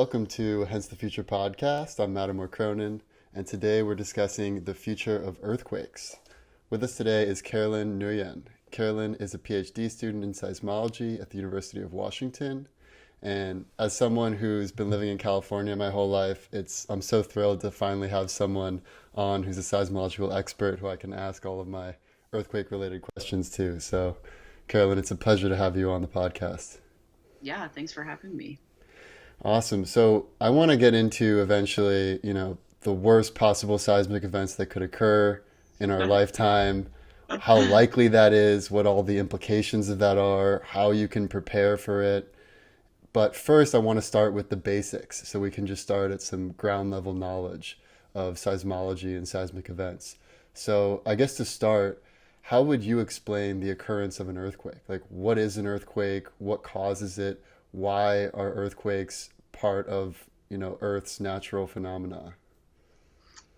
welcome to Hence the Future podcast. I'm Mattimore Cronin, and today we're discussing the future of earthquakes. With us today is Carolyn Nuyen. Carolyn is a PhD student in seismology at the University of Washington. And as someone who's been living in California my whole life, I'm so thrilled to finally have someone on who's a seismological expert who I can ask all of my earthquake-related questions to. So, Carolyn, it's a pleasure to have you on the podcast. Yeah, thanks for having me. Awesome. So I want to get into eventually, the worst possible seismic events that could occur in our lifetime, how likely that is, what all the implications of that are, how you can prepare for it. But first, I want to start with the basics so we can just start at some ground level knowledge of seismology and seismic events. So I guess to start, how would you explain the occurrence of an earthquake? Like, what is an earthquake? What causes it? Why are earthquakes part of, Earth's natural phenomena?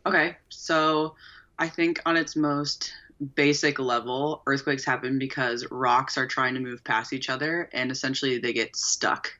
Okay, so I think on its most basic level, earthquakes happen because rocks are trying to move past each other and essentially they get stuck.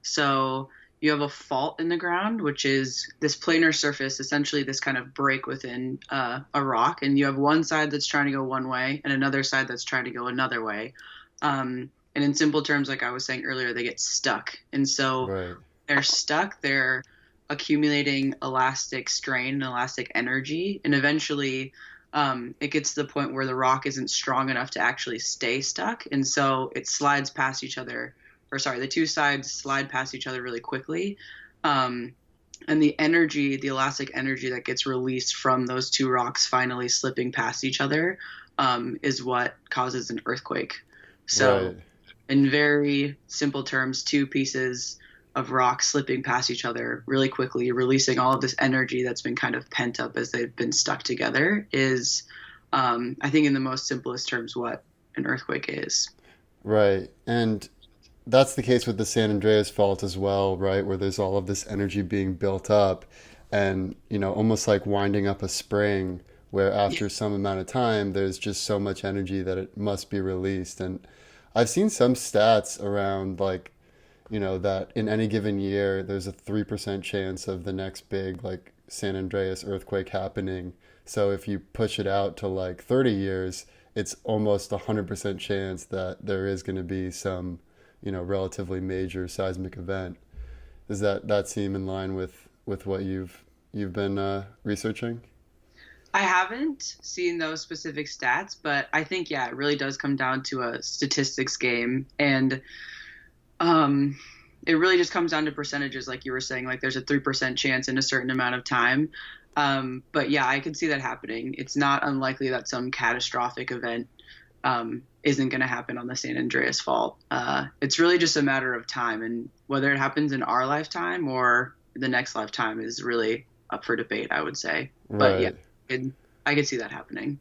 So you have a fault in the ground, which is this planar surface, essentially this kind of break within a rock, and you have one side that's trying to go one way and another side that's trying to go another way. And in simple terms, like I was saying earlier, they get stuck. And so Right. they're stuck, they're accumulating elastic strain and elastic energy. And eventually it gets to the point where the rock isn't strong enough to actually stay stuck. And so it slides past each other, the two sides slide past each other really quickly. And the energy, the elastic energy that gets released from those two rocks finally slipping past each other is what causes an earthquake. So Right. in very simple terms, two pieces of rock slipping past each other really quickly, releasing all of this energy that's been kind of pent up as they've been stuck together is, I think in the most simplest terms, what an earthquake is. Right. And that's the case with the San Andreas fault as well, right? Where there's all of this energy being built up and, almost like winding up a spring where after some amount of time, there's just so much energy that it must be released. And I've seen some stats around like, that in any given year, there's a 3% chance of the next big like San Andreas earthquake happening. So if you push it out to like 30 years, it's almost a 100% chance that there is going to be some, relatively major seismic event. Does that seem in line with what you've been researching? I haven't seen those specific stats, but I think, yeah, it really does come down to a statistics game. And it really just comes down to percentages, like you were saying, like there's a 3% chance in a certain amount of time. But yeah, I could see that happening. It's not unlikely that some catastrophic event isn't going to happen on the San Andreas Fault. It's really just a matter of time, and whether it happens in our lifetime or the next lifetime is really up for debate, I would say. But yeah, Right. I could see that happening.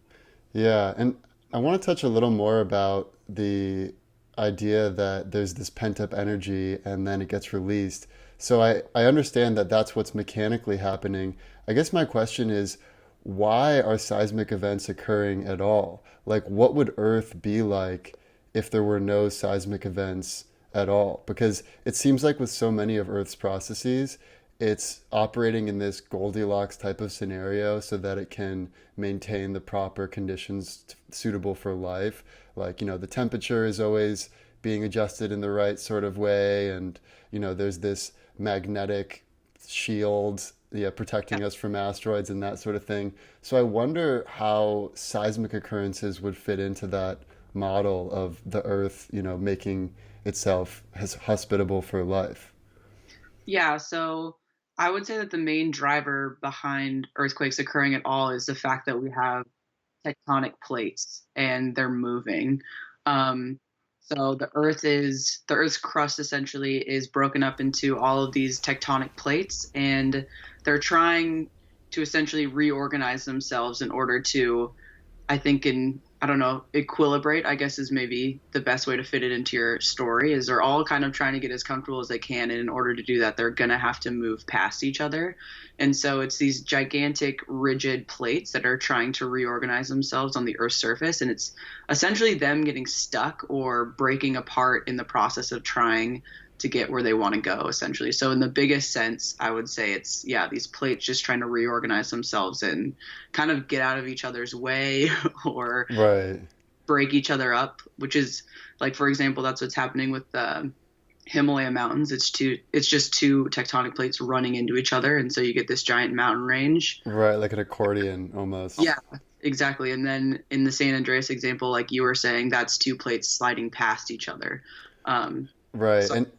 Yeah, and I want to touch a little more about the idea that there's this pent up energy and then it gets released. So I understand that that's what's mechanically happening. I guess my question is, why are seismic events occurring at all? Like, what would Earth be like if there were no seismic events at all? Because it seems like with so many of Earth's processes, it's operating in this Goldilocks type of scenario so that it can maintain the proper conditions suitable for life. Like, the temperature is always being adjusted in the right sort of way. And, there's this magnetic shield, yeah, protecting us from asteroids and that sort of thing. So I wonder how seismic occurrences would fit into that model of the Earth, making itself as hospitable for life. Yeah, so I would say that the main driver behind earthquakes occurring at all is the fact that we have tectonic plates and they're moving. Um, so the Earth's crust essentially is broken up into all of these tectonic plates, and they're trying to essentially reorganize themselves in order to, I think, I don't know, equilibrate, I guess is maybe the best way to fit it into your story, is they're all kind of trying to get as comfortable as they can. And in order to do that, they're going to have to move past each other. And so it's these gigantic rigid plates that are trying to reorganize themselves on the Earth's surface. And it's essentially them getting stuck or breaking apart in the process of trying to get where they want to go, essentially. So in the biggest sense, I would say it's, yeah, these plates just trying to reorganize themselves and kind of get out of each other's way or Right. break each other up, which is like, for example, that's what's happening with the Himalaya mountains. It's just two tectonic plates running into each other, and so you get this giant mountain range. Right, like an accordion almost. Yeah, exactly. And then in the San Andreas example, like you were saying, that's two plates sliding past each other. Um, Right. so And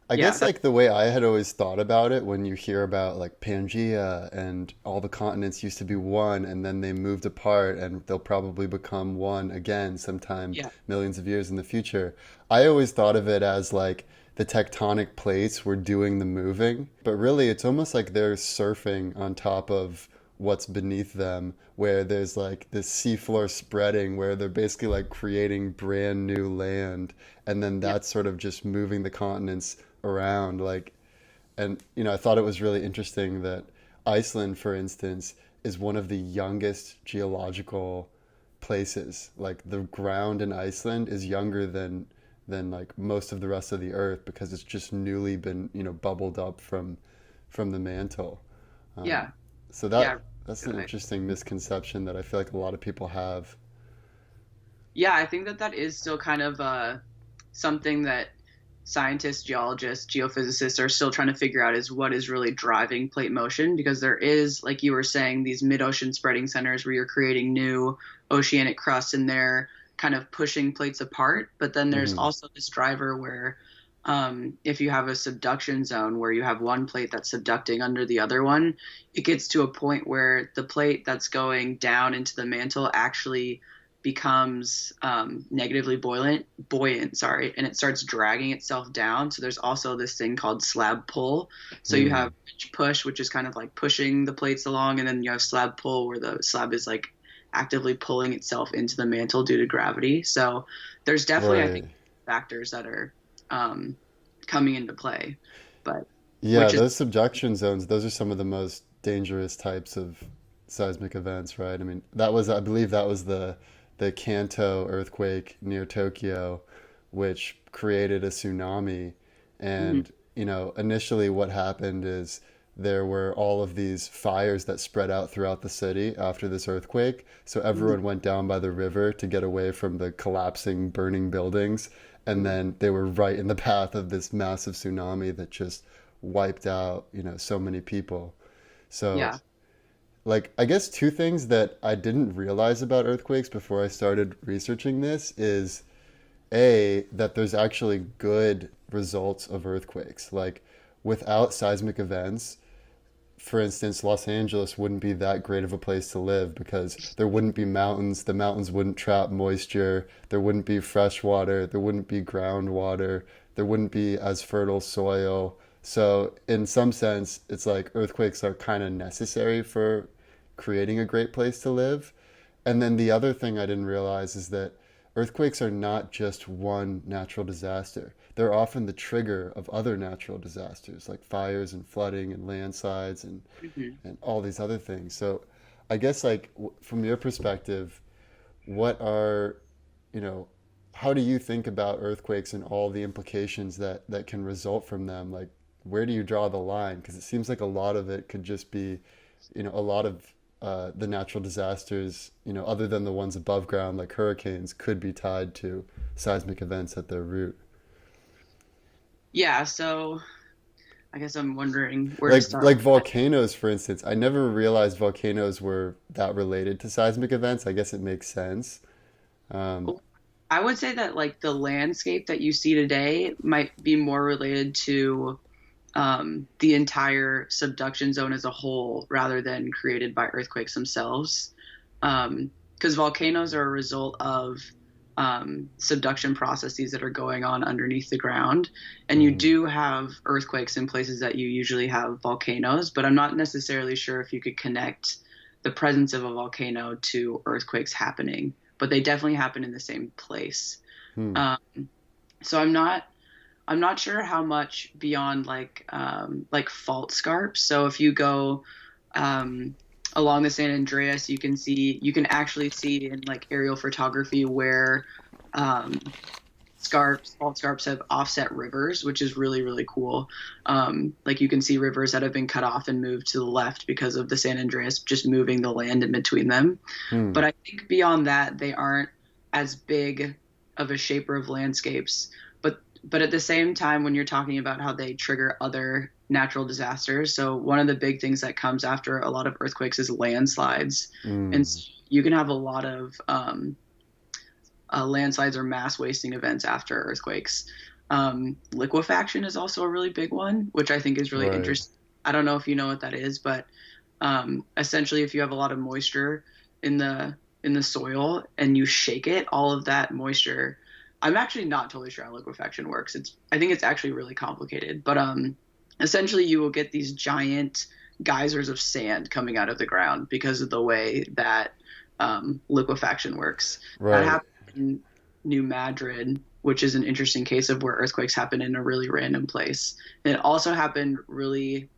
I yeah, guess like the way I had always thought about it when you hear about like Pangea and all the continents used to be one and then they moved apart and they'll probably become one again sometime yeah, millions of years in the future. I always thought of it as like the tectonic plates were doing the moving, but really it's almost like they're surfing on top of what's beneath them, where there's like this seafloor spreading, where they're basically like creating brand new land, and then yeah, that's sort of just moving the continents around. Like, and I thought it was really interesting that Iceland, for instance, is one of the youngest geological places. Like the ground in Iceland is younger than like most of the rest of the earth because it's just newly been bubbled up from the mantle. Um, yeah, so yeah. that's an Good. interesting misconception that I feel like a lot of people have. Yeah, I think that that is still kind of something that scientists, geologists, geophysicists are still trying to figure out is what is really driving plate motion because there is, like you were saying, these mid-ocean spreading centers where you're creating new oceanic crusts and they're kind of pushing plates apart. But then there's Hmm. also this driver where if you have a subduction zone where you have one plate that's subducting under the other one, it gets to a point where the plate that's going down into the mantle actually becomes negatively buoyant, sorry, and it starts dragging itself down. So there's also this thing called slab pull. So you Hmm. have push, which is kind of like pushing the plates along, and then you have slab pull, where the slab is like actively pulling itself into the mantle due to gravity. So there's definitely, I think, Right. factors that are um, coming into play, but Yeah, which is those subduction zones, those are some of the most dangerous types of seismic events, right? I mean, I believe that was the Kanto earthquake near Tokyo, which created a tsunami. mhm, And, initially what happened is there were all of these fires that spread out throughout the city after this earthquake. So mhm, everyone went down by the river to get away from the collapsing, burning buildings. And mhm. then they were right in the path of this massive tsunami that just wiped out, so many people. So, Yeah, like, I guess two things that I didn't realize about earthquakes before I started researching this is A, that there's actually good results of earthquakes. Like, without seismic events, for instance, Los Angeles wouldn't be that great of a place to live because there wouldn't be mountains. The mountains wouldn't trap moisture. There wouldn't be fresh water. There wouldn't be groundwater. There wouldn't be as fertile soil. So, in some sense, it's like earthquakes are kind of necessary for creating a great place to live. And then the other thing I didn't realize is that earthquakes are not just one natural disaster. They're often the trigger of other natural disasters like fires and flooding and landslides mhm. and all these other things. So I guess like from your perspective, what are, you know, how do you think about earthquakes and all the implications that can result from them? Like where do you draw the line? Because it seems like a lot of it could just be, a lot of the natural disasters, other than the ones above ground, like hurricanes, could be tied to seismic events at their root. Yeah. So I guess I'm wondering where to Like start like with that. volcanoes, for instance. I never realized volcanoes were that related to seismic events. I guess it makes sense. Um, I would say that like the landscape that you see today might be more related to the entire subduction zone as a whole rather than created by earthquakes themselves. Because volcanoes are a result of subduction processes that are going on underneath the ground. And you mhm. do have earthquakes in places that you usually have volcanoes, but I'm not necessarily sure if you could connect the presence of a volcano to earthquakes happening, but they definitely happen in the same place. Hmm. Um, so I'm not sure how much beyond like fault scarps. So if you go um, along the San Andreas, you can actually see in like aerial photography where um, fault scarps have offset rivers, which is really, really cool. Like you can see rivers that have been cut off and moved to the left because of the San Andreas just moving the land in between them. Hmm. But I think beyond that, they aren't as big of a shaper of landscapes. But at the same time, when you're talking about how they trigger other natural disasters, so one of the big things that comes after a lot of earthquakes is landslides, and Hmm. you can have a lot of landslides or mass wasting events after earthquakes. Liquefaction is also a really big one, which I think is really Right. interesting. I don't know if you know what that is, but essentially, if you have a lot of moisture in the soil and you shake it, all of that moisture. I'm actually not totally sure how liquefaction works. I think it's actually really complicated, but essentially, you will get these giant geysers of sand coming out of the ground because of the way that liquefaction works. That Right. happened in New Madrid, which is an interesting case of where earthquakes happen in a really random place. And it also happened really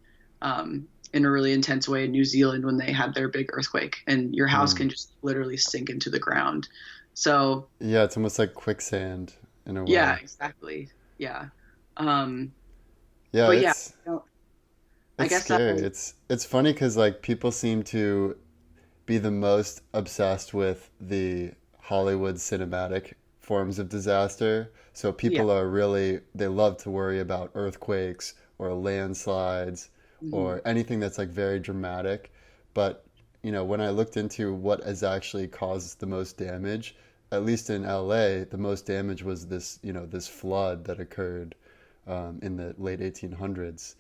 in a really intense way in New Zealand when they had their big earthquake, and your house Hmm. can just literally sink into the ground. So, Yeah, it's almost like quicksand in a yeah, way. exactly. Yeah. Um, Yeah, but yeah, it's I it's guess that scary. was, It's funny because like people seem to be the most obsessed with the Hollywood cinematic forms of disaster. So yeah. people are really, they love to worry about earthquakes or landslides Hmm. or anything that's like very dramatic. But, when I looked into what has actually caused the most damage, at least in LA, the most damage was this flood that occurred in the late 1800s.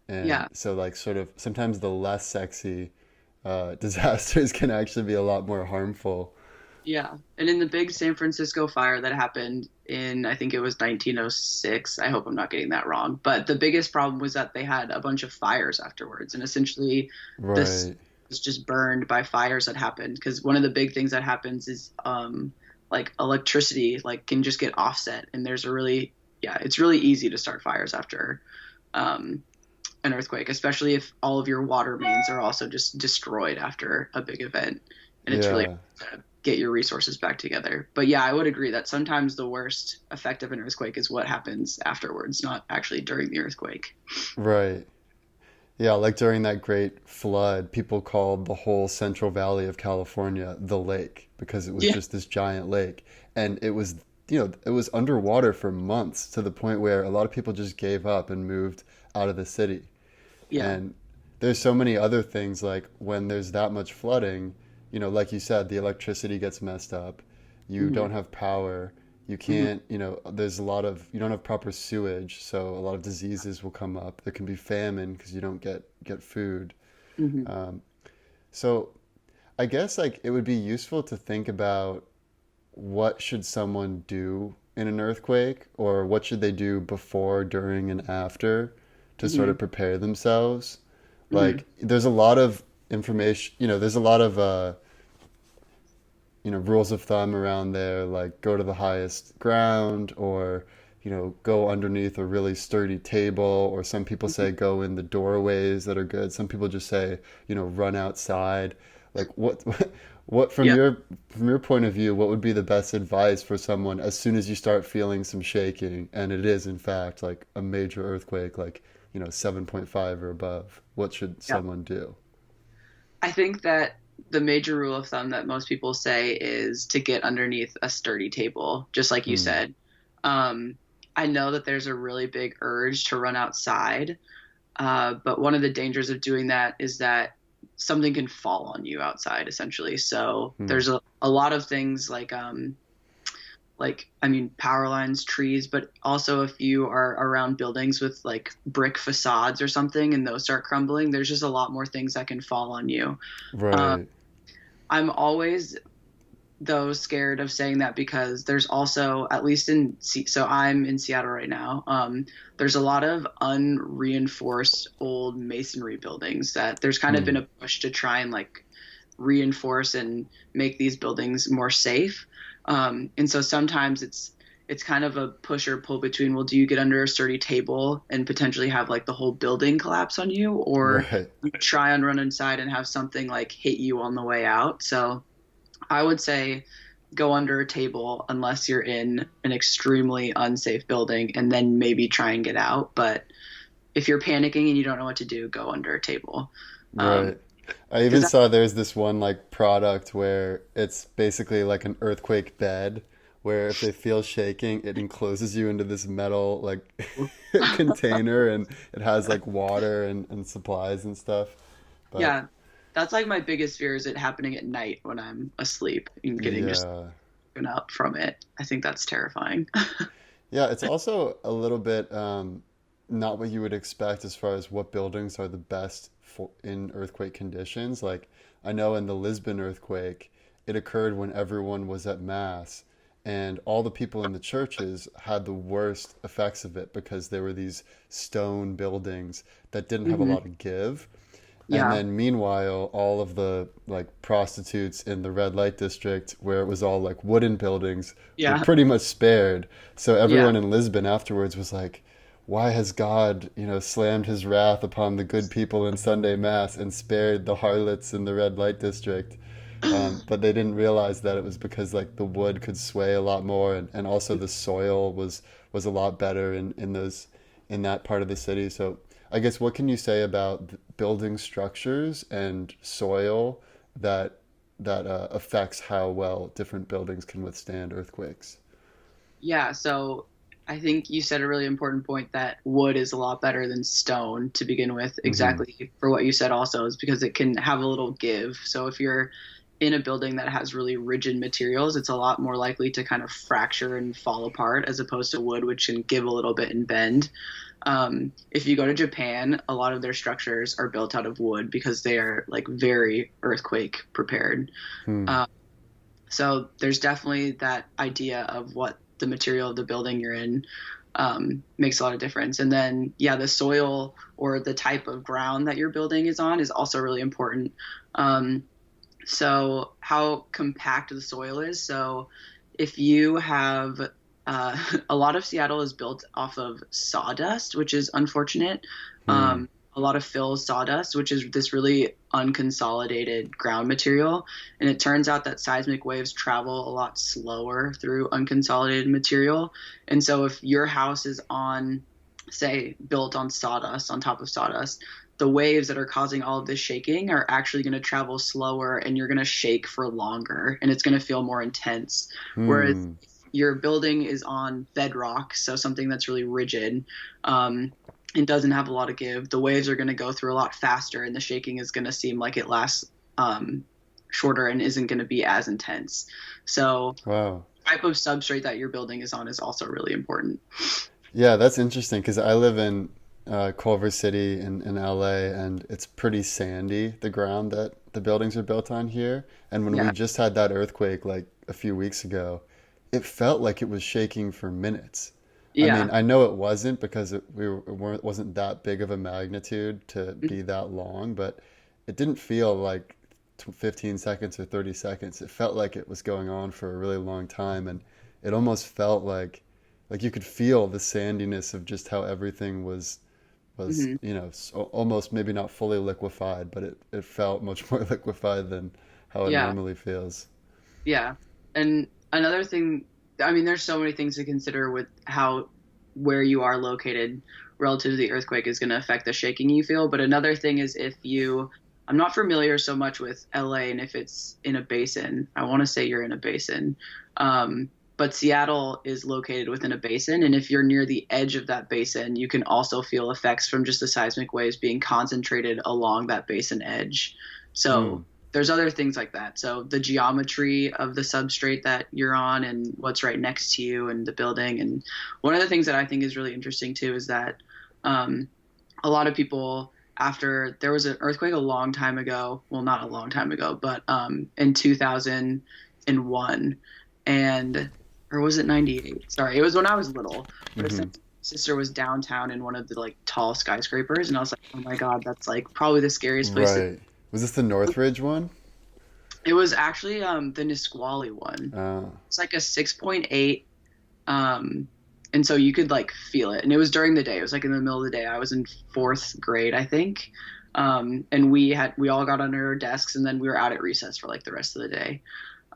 And Yeah. so, like, sort of sometimes the less sexy disasters can actually be a lot more harmful. Yeah. And in the big San Francisco fire that happened in, I think it was 1906, I hope I'm not getting that wrong, but the biggest problem was that they had a bunch of fires afterwards. And essentially, this Right. was just burned by fires that happened. Because one of the big things that happens is like electricity, like can just get offset. And there's a really, yeah, it's really easy to start fires after um, an earthquake, especially if all of your water mains are also just destroyed after a big event. And it's really Yeah. hard to get your resources back together. But yeah, I would agree that sometimes the worst effect of an earthquake is what happens afterwards, not actually during the earthquake. Right. Yeah, like during that great flood, people called the whole Central Valley of California the lake because it was Yeah, just this giant lake. And it was underwater for months to the point where a lot of people just gave up and moved out of the city. yeah, And there's so many other things like when there's that much flooding, like you said, the electricity gets messed up. You hmm, don't have power. You hmm, can't, you don't have proper sewage, so a lot of diseases will come up. There can be famine because you don't get food. hmm, Um, so I guess like it would be useful to think about what should someone do in an earthquake or what should they do before, during, and after to sort hmm, of prepare themselves. hmm, Like there's a lot of information, there's a lot of rules of thumb around there, like go to the highest ground or go underneath a really sturdy table, or some people hmm. say go in the doorways that are good. Some people just say run outside. Like what from Yeah. your point of view, what would be the best advice for someone as soon as you start feeling some shaking and it is in fact like a major earthquake, like 7.5 or above? What should Yeah. someone do? I think that the major rule of thumb that most people say is to get underneath a sturdy table, just like you Hmm. said. Um, I know that there's a really big urge to run outside, but one of the dangers of doing that is that something can fall on you outside, essentially. So Hmm. there's a lot of things like I mean power lines, trees, but also if you are around buildings with like brick facades or something and those start crumbling, there's just a lot more things that can fall on you. Um, Right. I'm always though scared of saying that because there's also at least so I'm in Seattle right now. There's a lot of unreinforced old masonry buildings that there's kind of been Hmm. a push to try and like reinforce and make these buildings more safe. And so sometimes it's kind of a push or pull between, well, do you get under a sturdy table and potentially have like the whole building collapse on you, or Right. you try and run inside and have something like hit you on the way out. So I would say go under a table unless you're in an extremely unsafe building, and then maybe try and get out. But if you're panicking and you don't know what to do, go under a table. Right. I Because even saw there's this one like product where it's basically like an earthquake bed where if they feel shaking, it encloses you into this metal like container and it has like water and supplies and stuff. But yeah, that's like my biggest fear is it happening at night when I'm asleep and getting just yeah. woken up from it. I think that's terrifying. Yeah, it's also a little bit not what you would expect as far as what buildings are the best for in earthquake conditions. Like I know in the Lisbon earthquake, it occurred when everyone was at mass, and all the people in the churches had the worst effects of it because there were these stone buildings that didn't have a Hmm. lot of give. And Yeah, then meanwhile, all of the like prostitutes in the red light district, where it was all like wooden buildings, were yeah, pretty much spared. So yeah, everyone in Lisbon afterwards was like, why has God, slammed his wrath upon the good people in Sunday Mass and spared the harlots in the red light district? But they didn't realize that it was because like the wood could sway a lot more, and also the soil was a lot better in that part of the city. So I guess what can you say about building structures and soil that affects how well different buildings can withstand earthquakes? yeah. So I think you said a really important point that wood is a lot better than stone to begin with. Mm-hmm. Exactly for what you said also is because it can have a little give. So if you're in a building that has really rigid materials, it's a lot more likely to kind of fracture and fall apart as opposed to wood, which can give a little bit and bend. If you go to Japan, a lot of their structures are built out of wood because they are like very earthquake prepared. Hmm. Um, so there's definitely that idea of what the material of the building you're in makes a lot of difference. And then, yeah, the soil or the type of ground that your building is on is also really important. Um, so how compact the soil is. So if you have a lot of Seattle is built off of sawdust, which is unfortunate. Hmm. A lot of fill sawdust, which is this really unconsolidated ground material. And it turns out that seismic waves travel a lot slower through unconsolidated material. And so if your house is on, say, built on sawdust, on top of sawdust, the waves that are causing all of this shaking are actually going to travel slower and you're going to shake for longer and it's going to feel more intense. Whereas Hmm. your building is on bedrock, so something that's really rigid, and doesn't have a lot of give, the waves are going to go through a lot faster, and the shaking is going to seem like it lasts shorter and isn't going to be as intense. So, Wow. type of substrate that your building is on is also really important. Yeah, that's interesting because I live in Culver City in LA, and it's pretty sandy, the ground that the buildings are built on here. And when we Yeah, just had that earthquake like a few weeks ago, it felt like it was shaking for minutes. I mean, yeah, I know it wasn't because it wasn't that big of a magnitude to be that long, but it didn't feel like 15 seconds or 30 seconds. It felt like it was going on for a really long time, and it almost felt like you could feel the sandiness of just how everything was hmm, almost maybe not fully liquefied, but it felt much more liquefied than how it yeah, normally feels. yeah. And another thing, I mean, there's so many things to consider with how where you are located relative to the earthquake is going to affect the shaking you feel. But another thing is if you, I'm not familiar so much with LA and if it's in a basin. I want to say you're in a basin. But Seattle is located within a basin. And if you're near the edge of that basin, you can also feel effects from just the seismic waves being concentrated along that basin edge. Hmm. So there's other things like that. So the geometry of the substrate that you're on and what's right next to you and the building. And one of the things that I think is really interesting too is that um, a lot of people, after there was an earthquake a long time ago, well, not a long time ago, but in 2001, and or was it 98? Sorry, it was when I was little. But Hmm. essentially, my sister was downtown in one of the like tall skyscrapers, and I was like, oh my god, that's like probably the scariest place to. Right. Was this the Northridge one? It was actually the Nisqually one. Oh. It's like a 6.8, um, and so you could like feel it. And it was during the day. It was like in the middle of the day. I was in fourth grade, I think, and we all got under our desks, and then we were out at recess for like the rest of the day.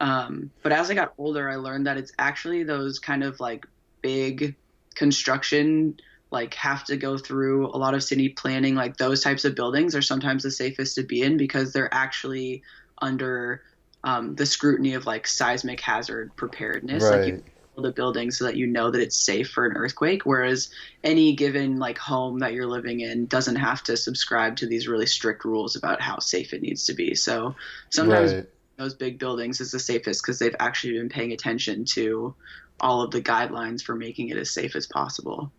But as I got older, I learned that it's actually those kind of like big construction, like have to go through a lot of city planning, like those types of buildings are sometimes the safest to be in because they're actually under the scrutiny of like seismic hazard preparedness. Like you Right. build a building so that you know that it's safe for an earthquake, whereas any given like home that you're living in doesn't have to subscribe to these really strict rules about how safe it needs to be. So sometimes Right. those big buildings is the safest because they've actually been paying attention to all of the guidelines for making it as safe as possible.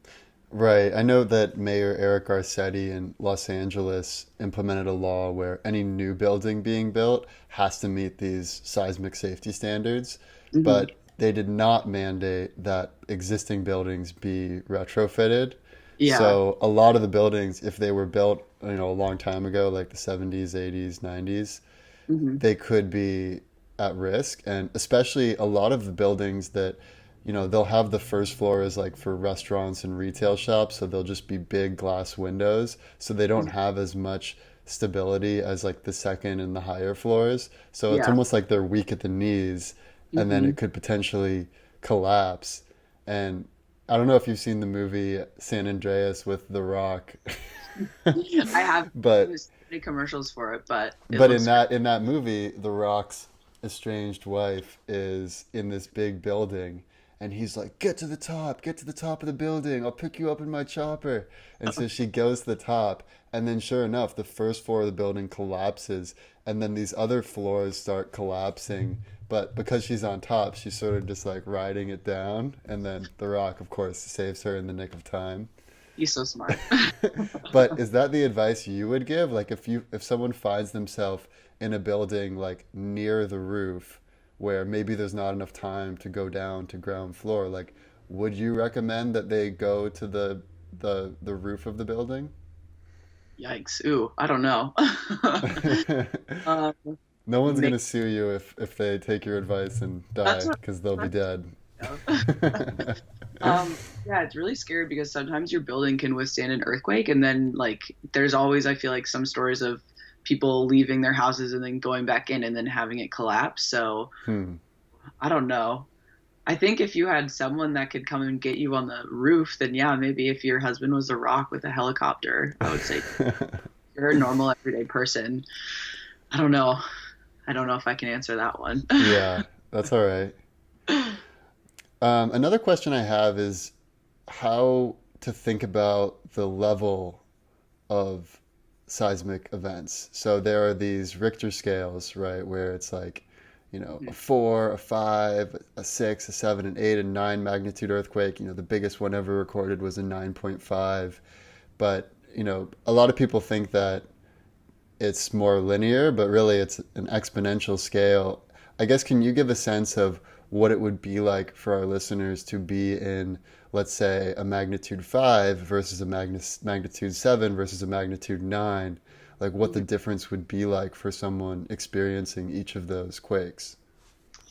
Right. I know that Mayor Eric Garcetti in Los Angeles implemented a law where any new building being built has to meet these seismic safety standards, Hmm. but they did not mandate that existing buildings be retrofitted. Yeah. So a lot of the buildings, if they were built, a long time ago, like the 70s, 80s, 90s, Hmm. they could be at risk. And especially a lot of the buildings that, they'll have the first floor is like for restaurants and retail shops. So they'll just be big glass windows. So they don't have as much stability as like the second and the higher floors. So it's Yeah. almost like they're weak at the knees and then Hmm. it could potentially collapse. And I don't know if you've seen the movie San Andreas with The Rock, I have but seen many commercials for it, but it But in looks. that movie, The Rock's estranged wife is in this big building, and he's like, get to the top of the building. I'll pick you up in my chopper." And so she goes to the top, and then sure enough, the first floor of the building collapses, and then these other floors start collapsing. But because she's on top, she's sort of just like riding it down, and then The Rock, of course, saves her in the nick of time. He's so smart. But is that the advice you would give? Like if someone finds themselves in a building like near the roof where maybe there's not enough time to go down to ground floor, like would you recommend that they go to the roof of the building? Yikes. Ooh, I don't know. um, No one's make, gonna sue you if they take your advice and that's die what because they'll be that's dead. yeah, it's really scary because sometimes your building can withstand an earthquake, and then like there's always I feel like some stories of people leaving their houses and then going back in and then having it collapse. So Hmm. I don't know. I think if you had someone that could come and get you on the roof, then yeah, maybe if your husband was a rock with a helicopter, I would say you're a normal everyday person. I don't know. I don't know if I can answer that one. Yeah, that's all right. Another question I have is how to think about the level of seismic events. So there are these Richter scales, right, where it's like, a 4, a 5, a 6, a 7, an 8, and 9 magnitude earthquake. The biggest one ever recorded was a 9.5. But, a lot of people think that it's more linear, but really it's an exponential scale. I guess, can you give a sense of what it would be like for our listeners to be in, let's say, a magnitude 5 versus a magnitude 7 versus a magnitude 9? Like what the difference would be like for someone experiencing each of those quakes?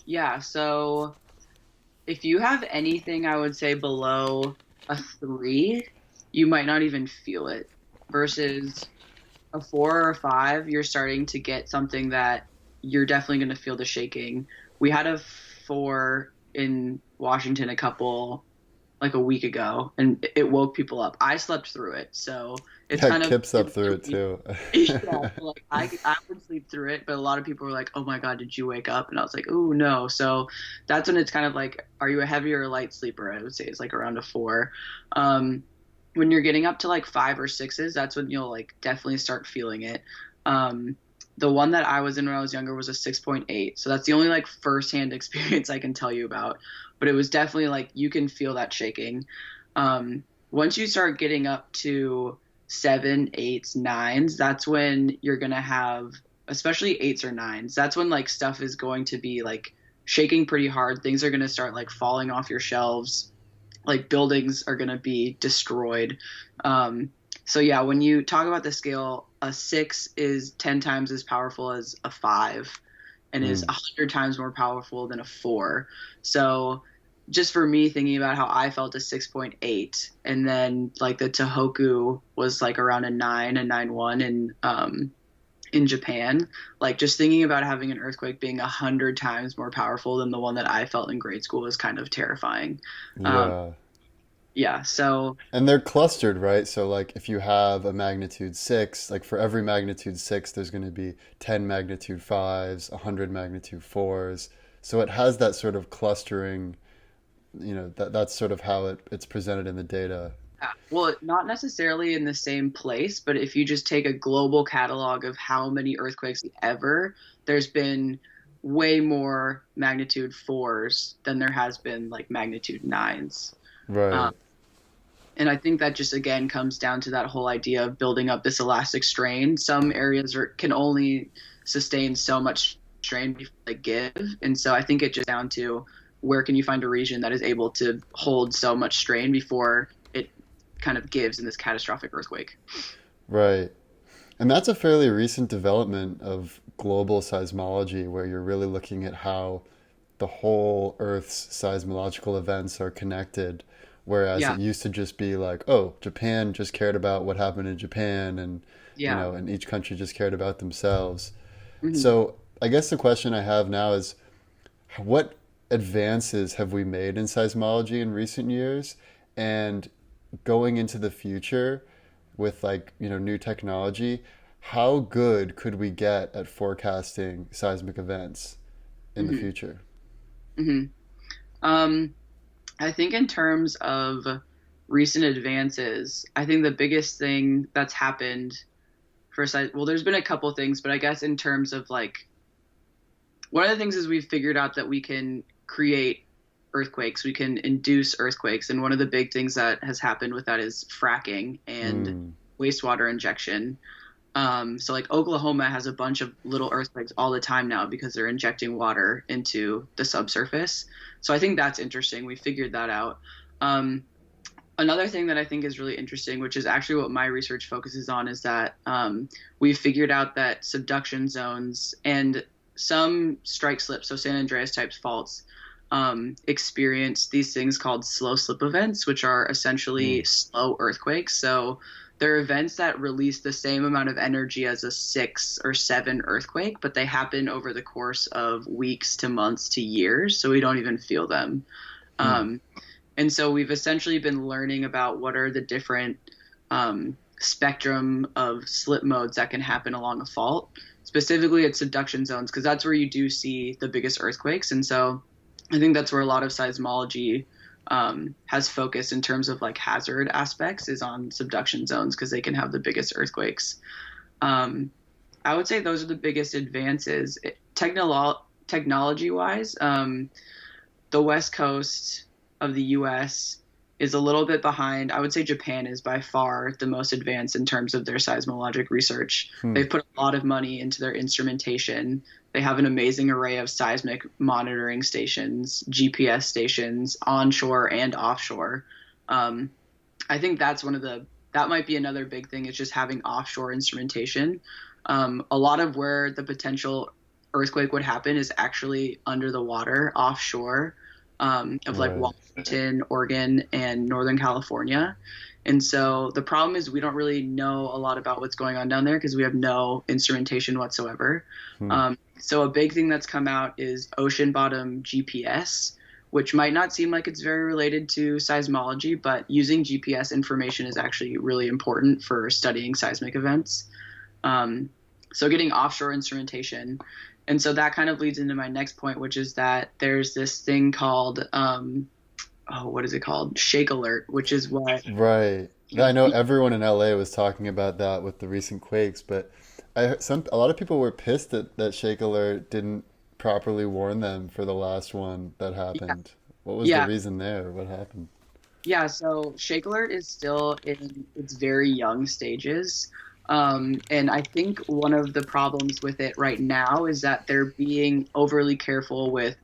Yeah, so if you have anything, I would say below a 3, you might not even feel it. Versus a 4 or 5, you're starting to get something that you're definitely going to feel the shaking. We had a 4 in Washington like a week ago, and it woke people up. I slept through it, so it's Yeah, kind of Kip slept through it too. yeah. Like I would sleep through it, but a lot of people were like, "Oh my God, did you wake up?" And I was like, "Oh no." So that's when it's kind of like, are you a heavy or a light sleeper? I would say it's like around a 4. Um, when you're getting up to like 5 or 6s, that's when you'll like definitely start feeling it. Um, the one that I was in when I was younger was a 6.8. So that's the only like firsthand experience I can tell you about. But it was definitely like you can feel that shaking. Once you start getting up to 7, 8s, 9s, that's when you're gonna have, especially 8s or 9s. That's when like stuff is going to be like shaking pretty hard. Things are gonna start like falling off your shelves, like buildings are going to be destroyed. So yeah, when you talk about the scale, a 6 is 10 times as powerful as a 5 and is Mm. 100 times more powerful than a 4. So just for me thinking about how I felt a 6.8, and then like the Tohoku was like around a 9, a 9.1, and in Japan. Like just thinking about having an earthquake being 100 times more powerful than the one that I felt in grade school was kind of terrifying. Um, Yeah. yeah, so And they're clustered, right? So, like, if you have a magnitude six, like for every magnitude six, there's going to be 10 magnitude fives, 100 magnitude fours. So it has that sort of clustering, that's sort of how it's presented in the data. yeah. Well, not necessarily in the same place, but if you just take a global catalog of how many earthquakes ever, there's been way more magnitude fours than there has been like magnitude nines. Um, Right. and I think that just again comes down to that whole idea of building up this elastic strain. Some areas can only sustain so much strain before they give, and so I think it just down to where can you find a region that is able to hold so much strain before it kind of gives in this catastrophic earthquake. Right. And that's a fairly recent development of global seismology, where you're really looking at how the whole Earth's seismological events are connected. Whereas Yeah, it used to just be like, oh, Japan just cared about what happened in Japan, and yeah. and each country just cared about themselves. Hmm. So I guess the question I have now is, what advances have we made in seismology in recent years? And going into the future with like, new technology, how good could we get at forecasting seismic events in the Hmm. future? Hmm. Um, I think in terms of recent advances, I think the biggest thing that's happened for size, well, there's been a couple things, but I guess in terms of like one of the things is we've figured out that we can create earthquakes, we can induce earthquakes, and one of the big things that has happened with that is fracking and Hmm. wastewater injection. So like Oklahoma has a bunch of little earthquakes all the time now because they're injecting water into the subsurface. So I think that's interesting. We figured that out. Um, Another thing that I think is really interesting, which is actually what my research focuses on, is that we've figured out that subduction zones and some strike slips, so San Andreas type faults, experience these things called slow slip events, which are Hmm. essentially slow earthquakes. So they're events that release the same amount of energy as a 6 or 7 earthquake, but they happen over the course of weeks to months to years, so we don't even feel them. Hmm. Um, and so we've essentially been learning about what are the different spectrum of slip modes that can happen along a fault, specifically at subduction zones, because that's where you do see the biggest earthquakes. And so I think that's where a lot of seismology has focused in terms of like hazard aspects is on subduction zones because they can have the biggest earthquakes. Um, I would say those are the biggest advances. Technology wise, the West Coast of the US is a little bit behind. I would say Japan is by far the most advanced in terms of their seismologic research. Hmm. They've put a lot of money into their instrumentation. They have an amazing array of seismic monitoring stations, GPS stations, onshore and offshore. Um, I think that might be another big thing is just having offshore instrumentation. A lot of where the potential earthquake would happen is actually under the water, offshore, of like Right. Washington, Oregon, and Northern California. And so the problem is we don't really know a lot about what's going on down there because we have no instrumentation whatsoever. Hmm. So a big thing that's come out is ocean bottom GPS, which might not seem like it's very related to seismology, but using GPS information is actually really important for studying seismic events. Um, so getting offshore instrumentation. And so that kind of leads into my next point, which is that there's this thing called, oh, what is it called? Shake alert, which is what, Right. I know everyone in LA was talking about that with the recent quakes, but a lot of people were pissed that Shake Alert didn't properly warn them for the last one that yeah, happened. What was the yeah, reason there? What happened? yeah. So Shake alert is still in its very young stages. And I think one of the problems with it right now is that they're being overly careful with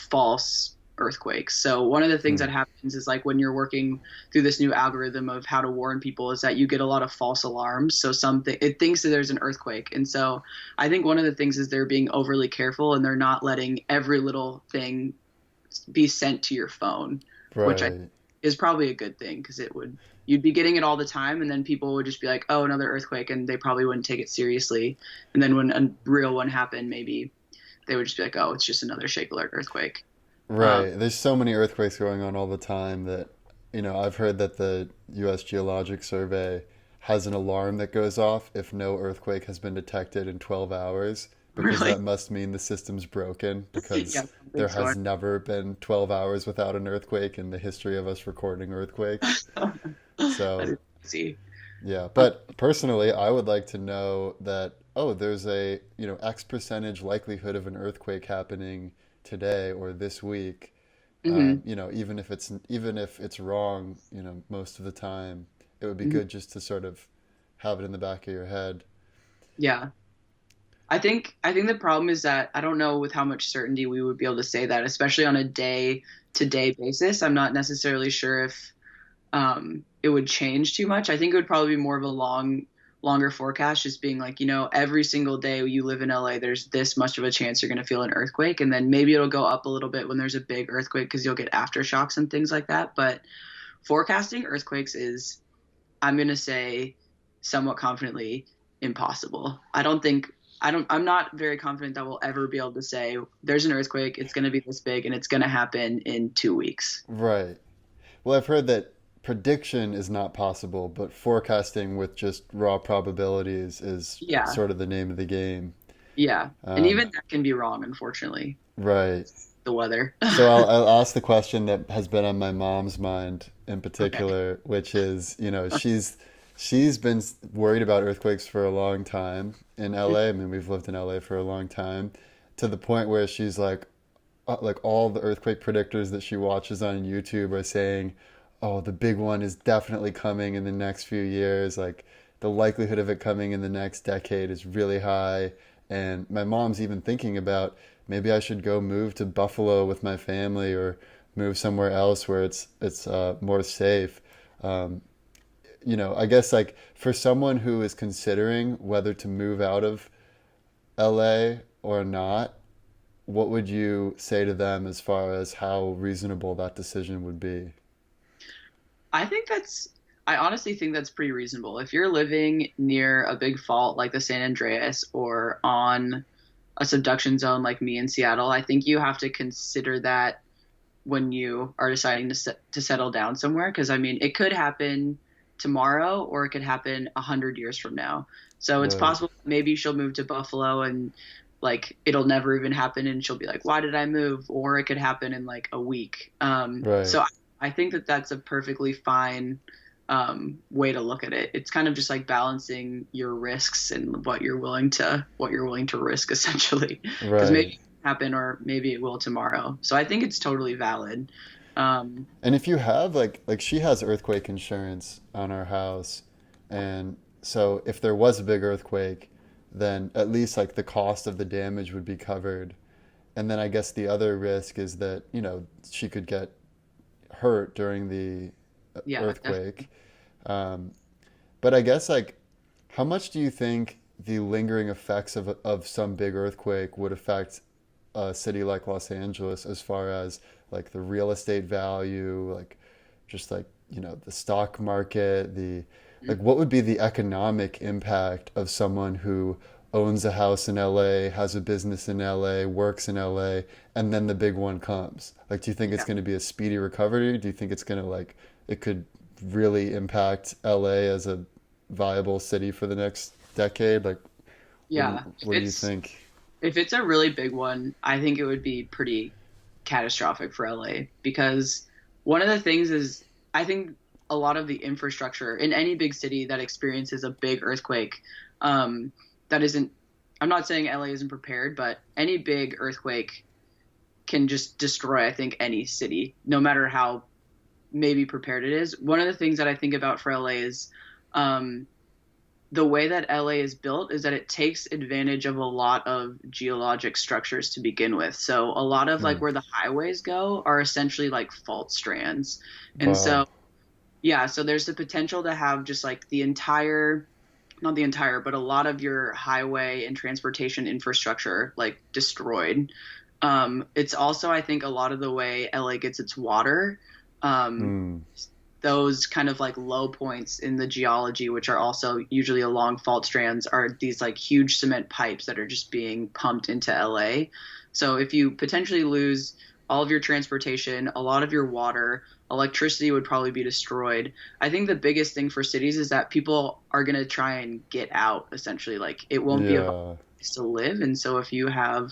false earthquakes. So one of the things Hmm. that happens is like when you're working through this new algorithm of how to warn people is that you get a lot of false alarms. So something it thinks that there's an earthquake. And so I think one of the things is they're being overly careful and they're not letting every little thing be sent to your phone, which I Right. is probably a good thing because you'd be getting it all the time, and then people would just be like, oh, another earthquake, and they probably wouldn't take it seriously. And then when a real one happened, maybe they would just be like, oh, it's just another shake alert earthquake. Um, Right. There's so many earthquakes going on all the time that, I've heard that the U.S. Geologic Survey has an alarm that goes off if no earthquake has been detected in 12 hours, because really, that must mean the system's broken because yeah, there big has storm. never been 12 hours without an earthquake in the history of us recording earthquakes. That So, is crazy. yeah. Um, But personally, I would like to know that, oh, there's a, X percentage likelihood of an earthquake happening today or this week. mhm, Even if it's wrong, most of the time, it would be mhm. good just to sort of have it in the back of your head. Yeah. I think the problem is that I don't know with how much certainty we would be able to say that, especially on a day to day basis. I'm not necessarily sure if it would change too much. I think it would probably be more of a longer forecast, just being like, every single day you live in LA, there's this much of a chance you're going to feel an earthquake, and then maybe it'll go up a little bit when there's a big earthquake because you'll get aftershocks and things like that. But forecasting earthquakes is, I'm going to say, somewhat confidently impossible. I'm not very confident that we'll ever be able to say there's an earthquake, it's going to be this big, and it's going to happen in 2 weeks. Right. Well, I've heard that prediction is not possible, but forecasting with just raw probabilities is Yeah, sort of the name of the game. yeah. And Um, even that can be wrong, unfortunately. right. The weather. So I'll ask the question that has been on my mom's mind in Okay. particular, which is, she's been worried about earthquakes for a long time in LA. I mean, we've lived in LA for a long time, to the point where she's like all the earthquake predictors that she watches on YouTube are saying, "Oh, the big one is definitely coming in the next few years. Like the likelihood of it coming in the next decade is really high." And my mom's even thinking about maybe I should go move to Buffalo with my family or move somewhere else where it's more safe. Um, I guess like for someone who is considering whether to move out of LA or not, what would you say to them as far as how reasonable that decision would be? I think I honestly think that's pretty reasonable. If you're living near a big fault like the San Andreas or on a subduction zone like me in Seattle, I think you have to consider that when you are deciding to settle down somewhere. Because I mean, it could happen tomorrow or it could happen 100 years from now. So it's Right, possible maybe she'll move to Buffalo and like it'll never even happen, and she'll be like, "Why did I move?" Or it could happen in like a week. So right, I think that that's a perfectly fine way to look at it. It's kind of just like balancing your risks and what you're willing to risk essentially, because maybe right. it can happen or maybe it will tomorrow. So I think it's totally valid. Um, And if you have like she has earthquake insurance on our house, and so if there was a big earthquake, then at least like the cost of the damage would be covered. And then I guess the other risk is that, she could get hurt during the yeah, definitely. earthquake. Um, but I guess like how much do you think the lingering effects of some big earthquake would affect a city like Los Angeles as far as like the real estate value, like just like, the stock market, the like what would be the economic impact of someone who owns a house in LA, has a business in LA, works in LA, and then the big one comes? Like, do you think it's Yeah, going to be a speedy recovery? Do you think it's going to it could really impact LA as a viable city for the next decade? Like, what do you yeah. If what do you it's think? if it's a really big one, I think it would be pretty catastrophic for LA because one of the things is I think a lot of the infrastructure in any big city that experiences a big earthquake, um, that isn't. I'm not saying LA isn't prepared, but any big earthquake can just destroy, I think, any city, no matter how maybe prepared it is. One of the things that I think about for LA is um, the way that LA is built is that it takes advantage of a lot of geologic structures to begin with. So a lot of Hmm. like where the highways go are essentially like fault strands. And Wow. so yeah, so there's the potential to have just like the entire, not the entire, but a lot of your highway and transportation infrastructure like destroyed. It's also, I think, a lot of the way LA gets its water. Um, Mm. those kind of like low points in the geology, which are also usually along fault strands, are these like huge cement pipes that are just being pumped into LA. So if you potentially lose all of your transportation, a lot of your water, electricity would probably be destroyed. I think the biggest thing for cities is that people are going to try and get out essentially. Like it won't be a Yeah. place to live. And so if you have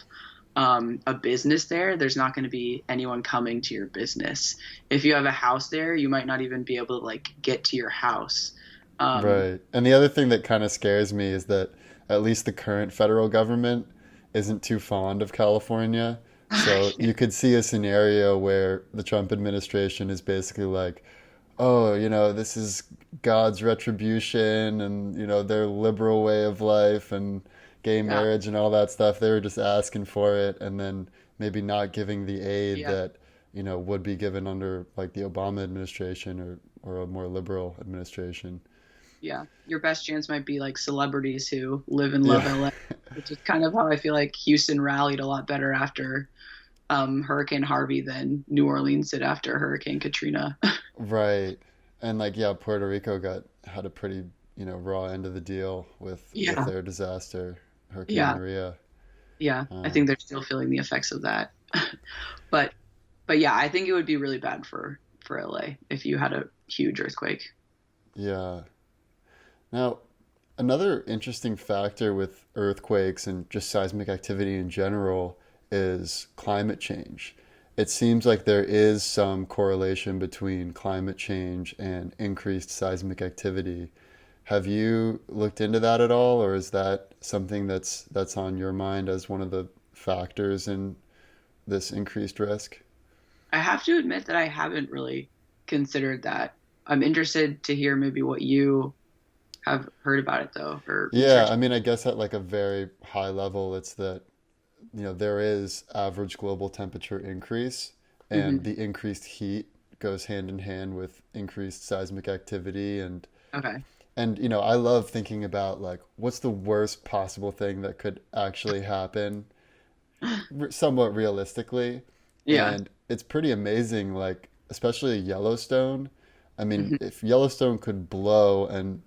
a business there, there's not going to be anyone coming to your business. If you have a house there, you might not even be able to like get to your house. Um, Right. And the other thing that kind of scares me is that at least the current federal government isn't too fond of California. So you could see a scenario where the Trump administration is basically like, oh, this is God's retribution and, their liberal way of life and gay yeah, marriage and all that stuff. They were just asking for it and then maybe not giving the aid yeah, that, would be given under like the Obama administration or a more liberal administration. yeah. Your best chance might be like celebrities who live and love Yeah. LA, which is kind of how I feel like Houston rallied a lot better after Hurricane Harvey than New Orleans did after Hurricane Katrina. Right. And like yeah, Puerto Rico got had a pretty, raw end of the deal with Yeah, their disaster, Hurricane yeah, Maria. yeah. I think Um, they're still feeling the effects of that. But but yeah, I think it would be really bad for LA if you had a huge earthquake. yeah. Now, another interesting factor with earthquakes and just seismic activity in general is climate change. It seems like there is some correlation between climate change and increased seismic activity. Have you looked into that at all, or is that something that's on your mind as one of the factors in this increased risk? I have to admit that I haven't really considered that. I'm interested to hear maybe what you have heard about it though, or Yeah, research. I mean, I guess at like a very high level, it's that there is average global temperature increase, and Hmm. the increased heat goes hand in hand with increased seismic activity. Okay. And I love thinking about like what's the worst possible thing that could actually happen, somewhat realistically. Yeah. And it's pretty amazing, like especially Yellowstone. I mean, Hmm. if Yellowstone could blow and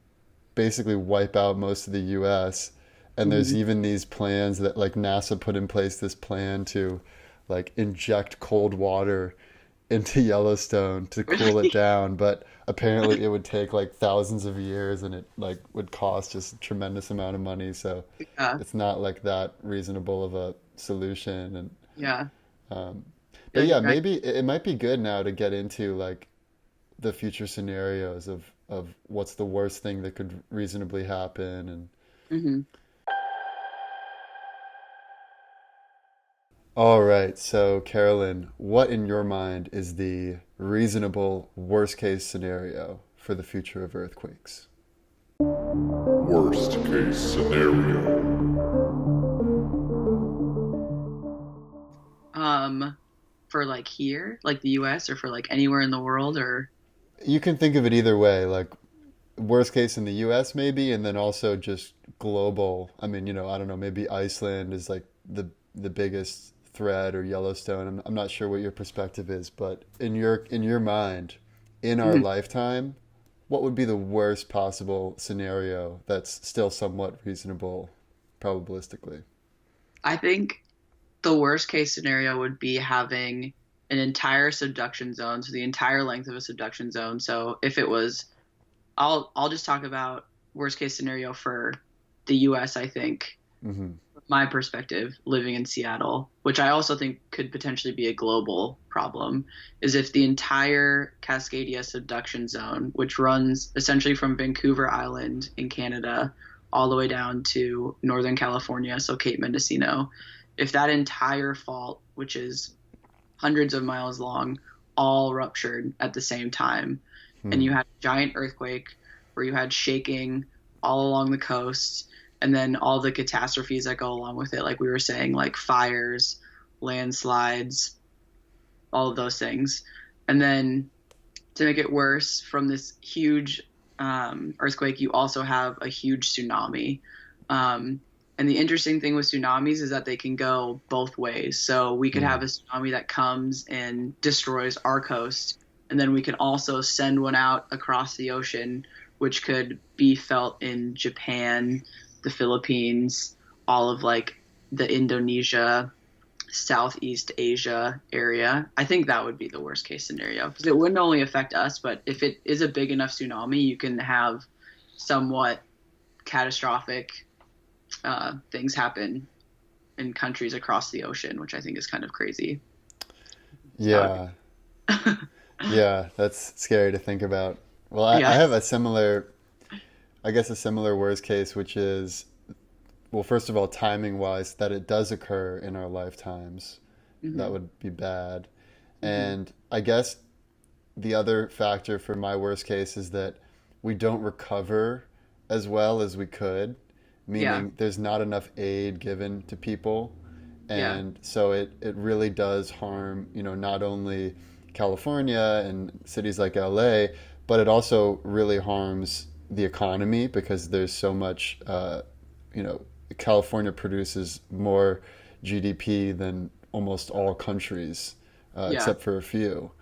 basically wipe out most of the US. And there's Hmm. even these plans that like NASA put in place this plan to like inject cold water into Yellowstone to cool it Really? down, but apparently it would take like thousands of years and it like would cost just a tremendous amount of money. So Yeah. it's not like that reasonable of a solution. And Yeah. um, but Yeah. yeah, maybe it might be good now to get into like the future scenarios of what's the worst thing that could reasonably happen. And Hmm. all right, so Carolyn, what in your mind is the reasonable worst case scenario for the future of earthquakes? Worst case scenario. Um, for like here, like the US, or for like anywhere in the world, or You can think of it either way, like worst case in the US maybe, and then also just global. I mean, I don't know, maybe Iceland is like the biggest threat or Yellowstone. I'm not sure what your perspective is, but in your mind, in our Mhm. lifetime, what would be the worst possible scenario that's still somewhat reasonable probabilistically? I think the worst case scenario would be having an entire subduction zone, so the entire length of a subduction zone. So if it was, I'll just talk about worst case scenario for the US, I think. Hmm. My perspective, living in Seattle, which I also think could potentially be a global problem, is if the entire Cascadia subduction zone, which runs essentially from Vancouver Island in Canada all the way down to Northern California, so Cape Mendocino, if that entire fault, which is hundreds of miles long, all ruptured at the same time, and Hmm. you had a giant earthquake where you had shaking all along the coast, and then all the catastrophes that go along with it, like we were saying, like fires, landslides, all of those things. And then to make it worse, from this huge earthquake, you also have a huge tsunami. Um, and the interesting thing with tsunamis is that they can go both ways. So we could Hmm. have a tsunami that comes and destroys our coast, and then we can also send one out across the ocean, which could be felt in Japan, the Philippines, all of like the Indonesia, Southeast Asia area. I think that would be the worst case scenario because it wouldn't only affect us, but if it is a big enough tsunami, you can have somewhat catastrophic things happen in countries across the ocean, which I think is kind of crazy. That would Yeah. Yeah, that's scary to think about. Well, I yeah. have a similar, I guess a similar worst case, which is, well, first of all, timing wise, that it does occur in our lifetimes. That Hmm. would be bad. Hmm. And I guess the other factor for my worst case is that we don't recover as well as we could, Yeah. meaning there's not enough aid given to people. Yeah. And so it really does harm, not only California and cities like LA, but it also really harms the economy because there's so much, you know, California produces more GDP than almost all countries, Yeah. except for a few.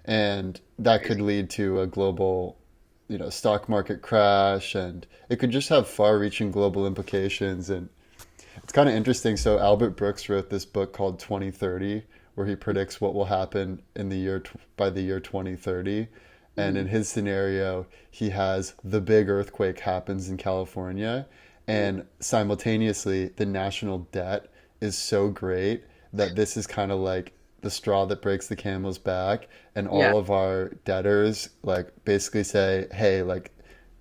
And that could Crazy. lead to a global, stock market crash, and it could just have far-reaching global implications. And it's kind of interesting. So Albert Brooks wrote this book called 2030, where he predicts what will happen in the year by the year 2030. And in Hmm. his scenario, he has the big earthquake happens in California, and simultaneously the national debt is so great that this is kind of like the straw that breaks the camel's back, and Yeah. all of our debtors like basically say, hey, like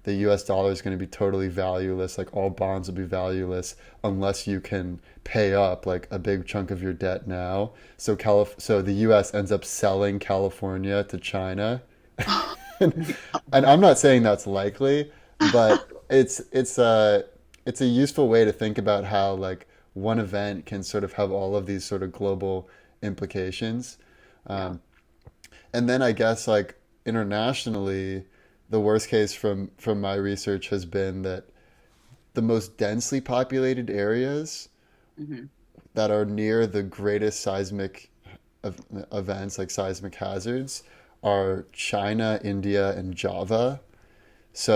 the US dollar is going to be totally valueless. Like all bonds will be valueless unless you can pay up like a big chunk of your debt now. So the US ends up selling California to China. And I'm not saying that's likely, but it's a useful way to think about how like one event can sort of have all of these sort of global implications. Yeah. And then I guess like internationally, the worst case from my research has been that the most densely populated areas Hmm. that are near the greatest seismic events, like seismic hazards, are China, India, and Java.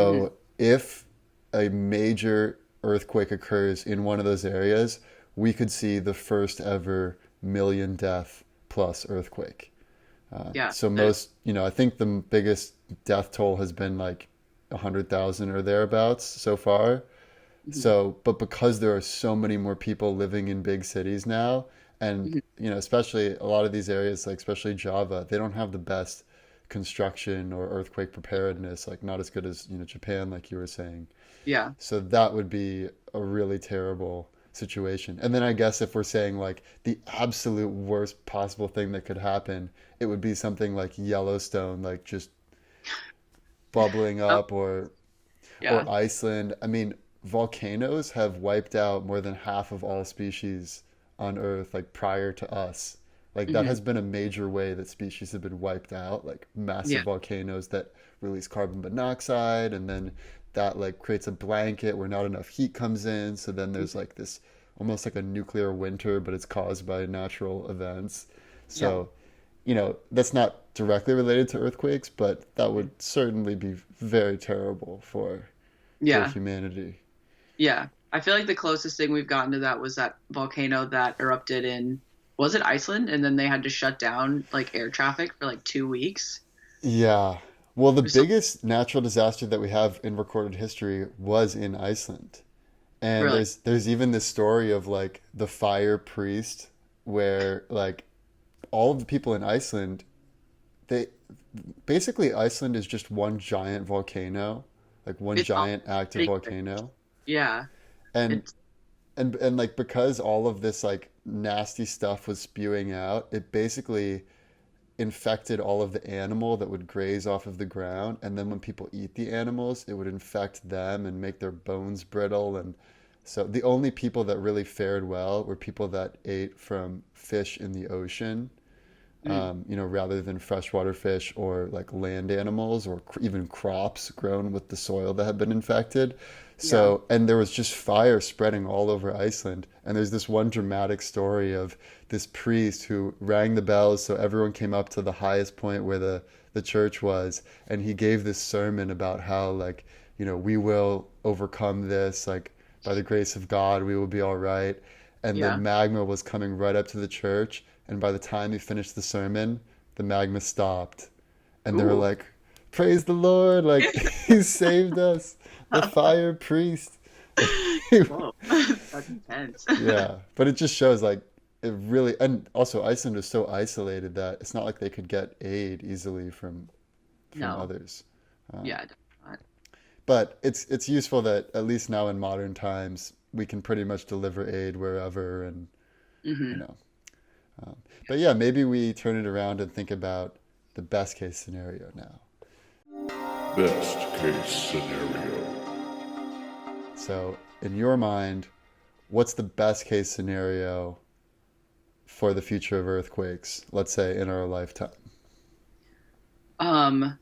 Hmm. So if a major earthquake occurs in one of those areas, we could see the first ever million death plus earthquake. Yeah. So most, I think the biggest death toll has been like 100,000 or thereabouts so far. Mhm. So, but because there are so many more people living in big cities now, and Mhm. especially a lot of these areas, like especially Java, they don't have the best construction or earthquake preparedness, like not as good as, Japan, like you were saying. Yeah. So that would be a really terrible situation. And then I guess if we're saying like the absolute worst possible thing that could happen, it would be something like Yellowstone, like just bubbling Oh, up, or yeah. Iceland. I mean, volcanoes have wiped out more than half of all species on Earth, like prior to us. Like that Hmm. has been a major way that species have been wiped out, like massive Yeah. volcanoes that release carbon monoxide, and then that like creates a blanket where not enough heat comes in. So then there's Mhm. like this almost like a nuclear winter, but it's caused by natural events. Yeah. So, that's not directly related to earthquakes, but that would certainly be very terrible for Yeah. humanity. Yeah. I feel like the closest thing we've gotten to that was that volcano that erupted in, was it Iceland? And then they had to shut down like air traffic for like 2 weeks. Yeah. Well, the So biggest natural disaster that we have in recorded history was in Iceland. And really, there's even this story of like the fire priest where like all of the people in Iceland, they basically Iceland is just one giant volcano, like one it's all giant active pretty, volcano. yeah. And It's and like because all of this like nasty stuff was spewing out, it basically infected all of the animal that would graze off of the ground, and then when people eat the animals it would infect them and make their bones brittle. And so the only people that really fared well were people that ate from fish in the ocean, Mm. rather than freshwater fish or like land animals or even crops grown with the soil that had been infected. Yeah. So, and there was just fire spreading all over Iceland. And there's this one dramatic story of this priest who rang the bells so everyone came up to the highest point where the church was. And he gave this sermon about how, like, we will overcome this, like, by the grace of God, we will be all right. And the Yeah. magma was coming right up to the church. And by the time he finished the sermon, the magma stopped. And they were Ooh. like, praise the Lord, like, he saved us, the fire priest. Whoa. That's intense. Yeah, but it just shows like it really, and also Iceland was so isolated that it's not like they could get aid easily from No. others. Um, Yeah. Definitely. but it's useful that at least now in modern times we can pretty much deliver aid wherever, and you Hmm. know. Um, but yeah, maybe we turn it around and think about the best case scenario now. Best case scenario. So in your mind, what's the best case scenario for the future of earthquakes, let's say in our lifetime? Um,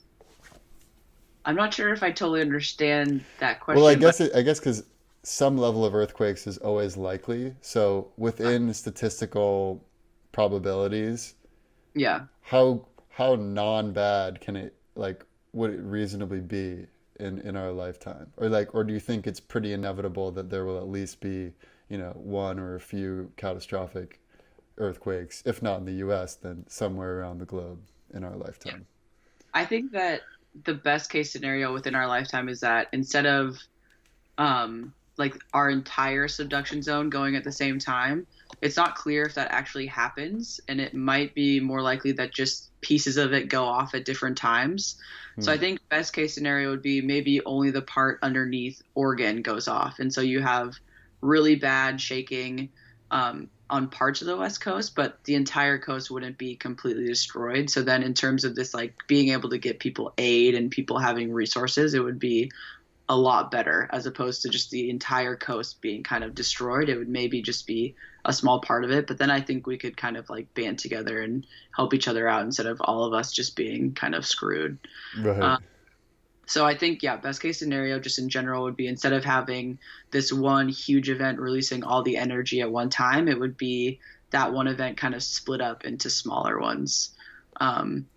I'm not sure if I totally understand that Well, I question, but guess I guess because some level of earthquakes is always likely. So within statistical probabilities, yeah. how non-bad can it, like, would it reasonably be in our lifetime? Or like, or do you think it's pretty inevitable that there will at least be, one or a few catastrophic earthquakes, if not in the US, then somewhere around the globe in our lifetime? I think that the best case scenario within our lifetime is that instead of like our entire subduction zone going at the same time, it's not clear if that actually happens, and it might be more likely that just pieces of it go off at different times. So I Hmm. think best case scenario would be maybe only the part underneath Oregon goes off, and so you have really bad shaking on parts of the West Coast, but the entire coast wouldn't be completely destroyed. So then, in terms of this, like being able to get people aid and people having resources, it would be a lot better as opposed to just the entire coast being kind of destroyed. It would maybe just be a small part of it, but then I think we could kind of like band together and help each other out instead of all of us just being kind of screwed. Right. Uh, so I think, yeah, best case scenario just in general would be instead of having this one huge event releasing all the energy at one time, it would be that one event kind of split up into smaller ones, um,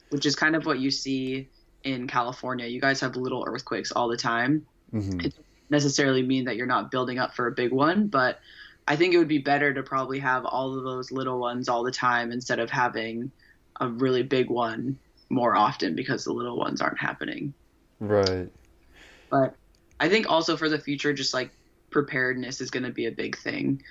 which is kind of what you see in California. You guys have little earthquakes all the time. Hmm. It doesn't necessarily mean that you're not building up for a big one, but I think it would be better to probably have all of those little ones all the time instead of having a really big one more often because the little ones aren't happening. Right. But I think also for the future, just like preparedness is going to be a big thing.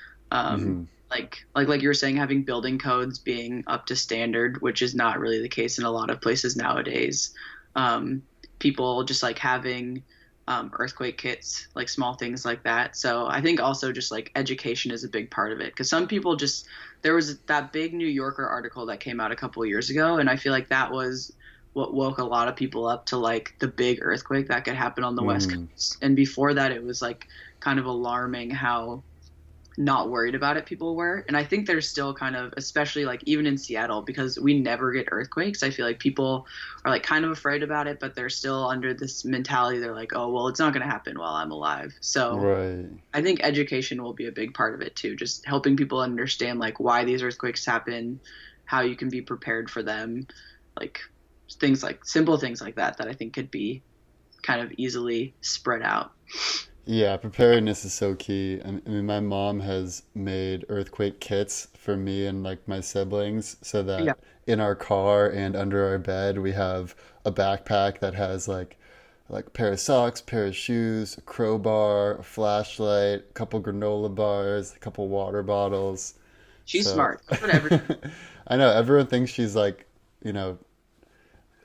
Hmm. Like you were saying, having building codes being up to standard, which is not really the case in a lot of places nowadays. Um, People just like having earthquake kits, like small things like that. So I think also just like education is a big part of it because some people just there was that big New Yorker article that came out a couple of years ago, and I feel like that was what woke a lot of people up to like the big earthquake that could happen on the West Hmm. Coast. And before that, it was like kind of alarming how not worried about it people were. And I think there's still kind of, especially like even in Seattle, because we never get earthquakes, I feel like people are like kind of afraid about it, but they're still under this mentality. They're like, oh, well, it's not going to happen while I'm alive. So Right. I think education will be a big part of it too, just helping people understand like why these earthquakes happen, how you can be prepared for them, like things like simple things like that that I think could be kind of easily spread out. Yeah, preparedness is so key. I mean, my mom has made earthquake kits for me and like my siblings so Yeah. that in our car and under our bed we have a backpack that has like a pair of socks, pair of shoes, a crowbar, a flashlight, a couple granola bars, a couple water bottles. She's So smart. That's what every I know everyone thinks she's like, you know,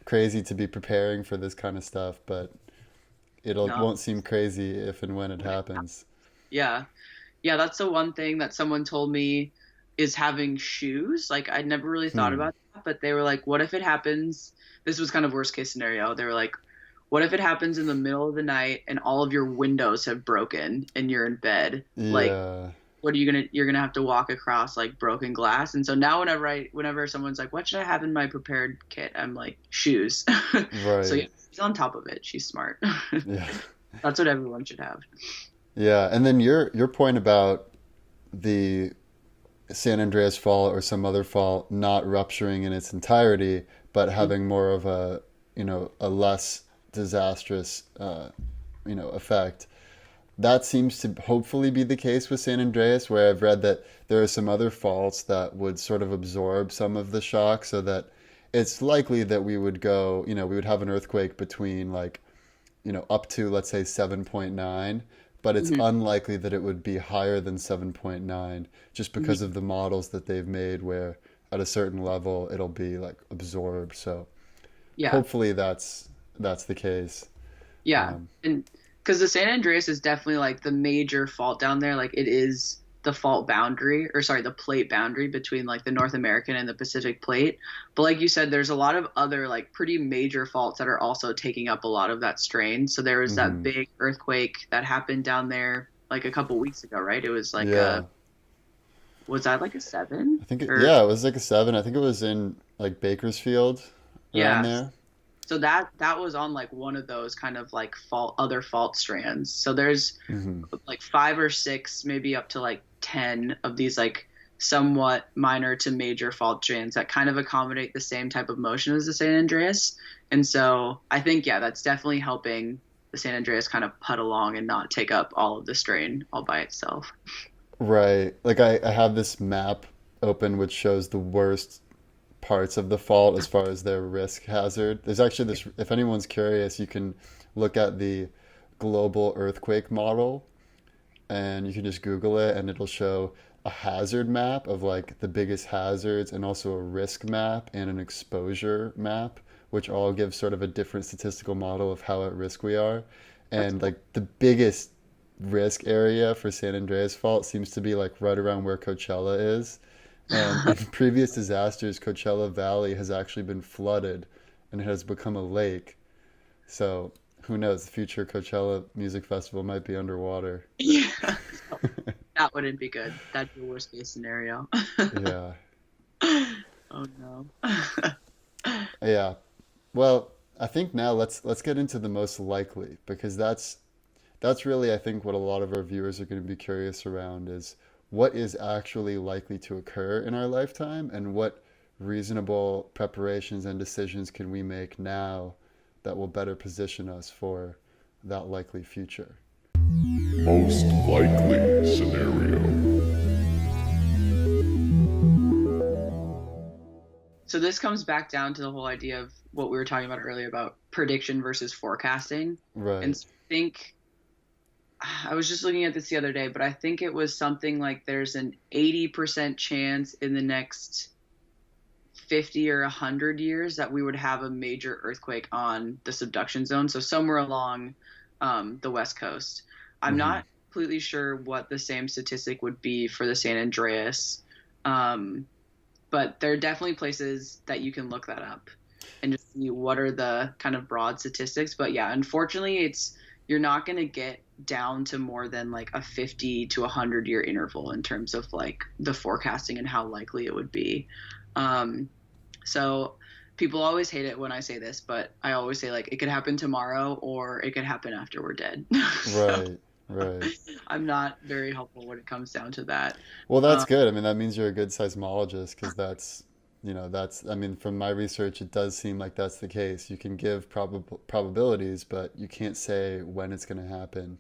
crazy to be preparing for this kind of stuff, but it'll no. won't seem crazy if and when it happens. Yeah. Yeah, that's the one thing that someone told me is having shoes. Like I'd never really thought Hmm. about that, but they were like, what if it happens? This was kind of worst case scenario. They were like, what if it happens in the middle of the night and all of your windows have broken and you're in bed? Like Yeah. what are you're gonna have to walk across like broken glass. And so now whenever someone's like, what should I have in my prepared kit, I'm like, shoes. So yeah, Right. she's on top of it. She's smart. Yeah. That's what everyone should have. Yeah. And then your point about the San Andreas Fault or some other fault not rupturing in its entirety, but having more of a, a less disastrous, effect. That seems to hopefully be the case with San Andreas, where I've read that there are some other faults that would sort of absorb some of the shock, so that it's likely that we would go, we would have an earthquake between like, up to, let's say, 7.9, but it's Mhm. unlikely that it would be higher than 7.9 just Mhm. because of the models that they've made where at a certain level it'll be like absorbed. So Yeah. hopefully that's the case. Yeah. Um, And because the San Andreas is definitely like the major fault down there. Like it is the fault boundary, or sorry, the plate boundary between like the North American and the Pacific plate. But like you said, there's a lot of other like pretty major faults that are also taking up a lot of that strain. So there was that mhm. big earthquake that happened down there like a couple weeks ago, right? It was like Yeah. was that like a seven? Or Yeah, it was like a 7. I think it was in like Bakersfield around yeah. there. So that was on like one of those kind of like other fault strands. So there's Hmm. like five or six, maybe up to like 10 of these like somewhat minor to major fault strands that kind of accommodate the same type of motion as the San Andreas. And so I think, yeah, that's definitely helping the San Andreas kind of put along and not take up all of the strain all by itself. Right. Like I have this map open which shows the worst parts of the fault as far as their risk hazard. There's actually this, if anyone's curious, you can look at the global earthquake model and you can just Google it and it'll show a hazard map of like the biggest hazards and also a risk map and an exposure map, which all give sort of a different statistical model of how at risk we are. That's And cool. like the biggest risk area for San Andreas Fault seems to be like right around where Coachella is. And in previous disasters, Coachella Valley has actually been flooded and it has become a lake. So who knows? The future Coachella Music Festival might be underwater. Yeah. That wouldn't be good. That'd be a worst case scenario. Yeah. Oh no. Yeah. Well, I think now let's get into the most likely because that's really I think what a lot of our viewers are going to be curious around is what is actually likely to occur in our lifetime and what reasonable preparations and decisions can we make now that will better position us for that likely future. Most likely scenario. So this comes back down to the whole idea of what we were talking about earlier about prediction versus forecasting. And Right. so I think I was just looking at this the other day, but I think it was something like there's an 80% chance in the next 50 or 100 years that we would have a major earthquake on the subduction zone. So somewhere along the West Coast. I'm Hmm. not completely sure what the same statistic would be for the San Andreas. Um, but there are definitely places that you can look that up and just see what are the kind of broad statistics. But yeah, unfortunately, you're not going to get down to more than like a 50 to 100-year interval in terms of like the forecasting and how likely it would be. Um, so people always hate it when I say this, but I always say like it could happen tomorrow or it could happen after we're dead. So Right. Right. I'm not very helpful when it comes down to that. Well, that's Um, good. I mean, that means you're a good seismologist because I mean, from my research, it does seem like that's the case. You can give probabilities, but you can't say when it's going to happen.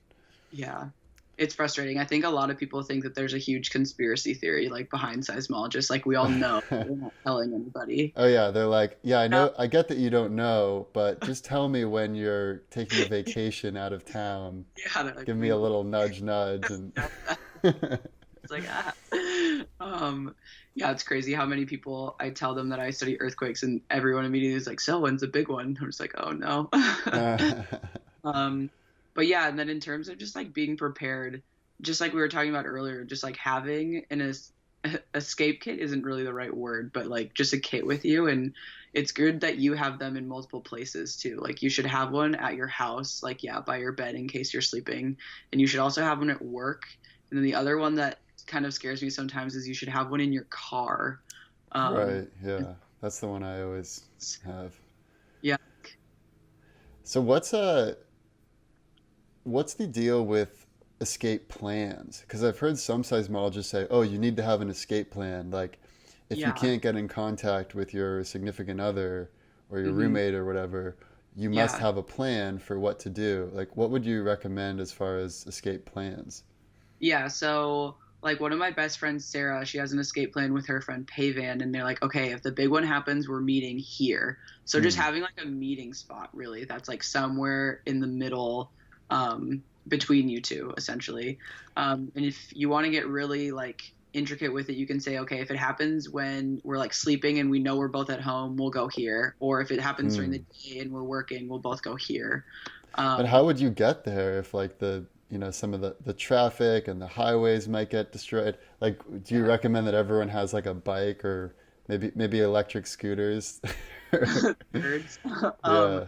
yeah, it's frustrating. I think a lot of people think that there's a huge conspiracy theory like behind seismologists. Like we all know, but we're not telling anybody. Oh yeah, they're like, yeah, I Yeah, know, I get that you don't know, but just tell me when you're taking a vacation out of town. yeah, they're like Give me we a will little nudge, nudge, and know that. It's like yeah, it's crazy how many people I tell them that I study earthquakes and everyone immediately is like, so when's the big one? I'm just like, oh no. Um, but yeah, and then in terms of just like being prepared, just like we were talking about earlier, just like having escape kit isn't really the right word, but like just a kit with you. And it's good that you have them in multiple places too. Like you should have one at your house, like, yeah, by your bed in case you're sleeping. And you should also have one at work. And then the other one that kind of scares me sometimes is you should have one in your car. Um, Right, yeah. That's the one I always have. yeah, So what's the deal with escape plans? Because I've heard some seismologists say, "Oh, you need to have an escape plan. Like, if you yeah, can't get in contact with your significant other or your hmm roommate or whatever, you must yeah. have a plan for what to do." Like, what would you recommend as far as escape plans? Yeah, so like one of my best friends, Sarah, she has an escape plan with her friend Pavan, and they're like, okay, if the big one happens, we're meeting here. So just Hmm. having like a meeting spot, really, that's like somewhere in the middle, between you two, essentially. And if you want to get really like intricate with it, you can say, okay, if it happens when we're like sleeping and we know we're both at home, we'll go here. Or if it happens during the Hmm. day and we're working, we'll both go here. But how Um, would you get there if like some of the traffic and the highways might get destroyed? Like, do you yeah. recommend that everyone has like a bike or maybe electric scooters? Birds. Yeah.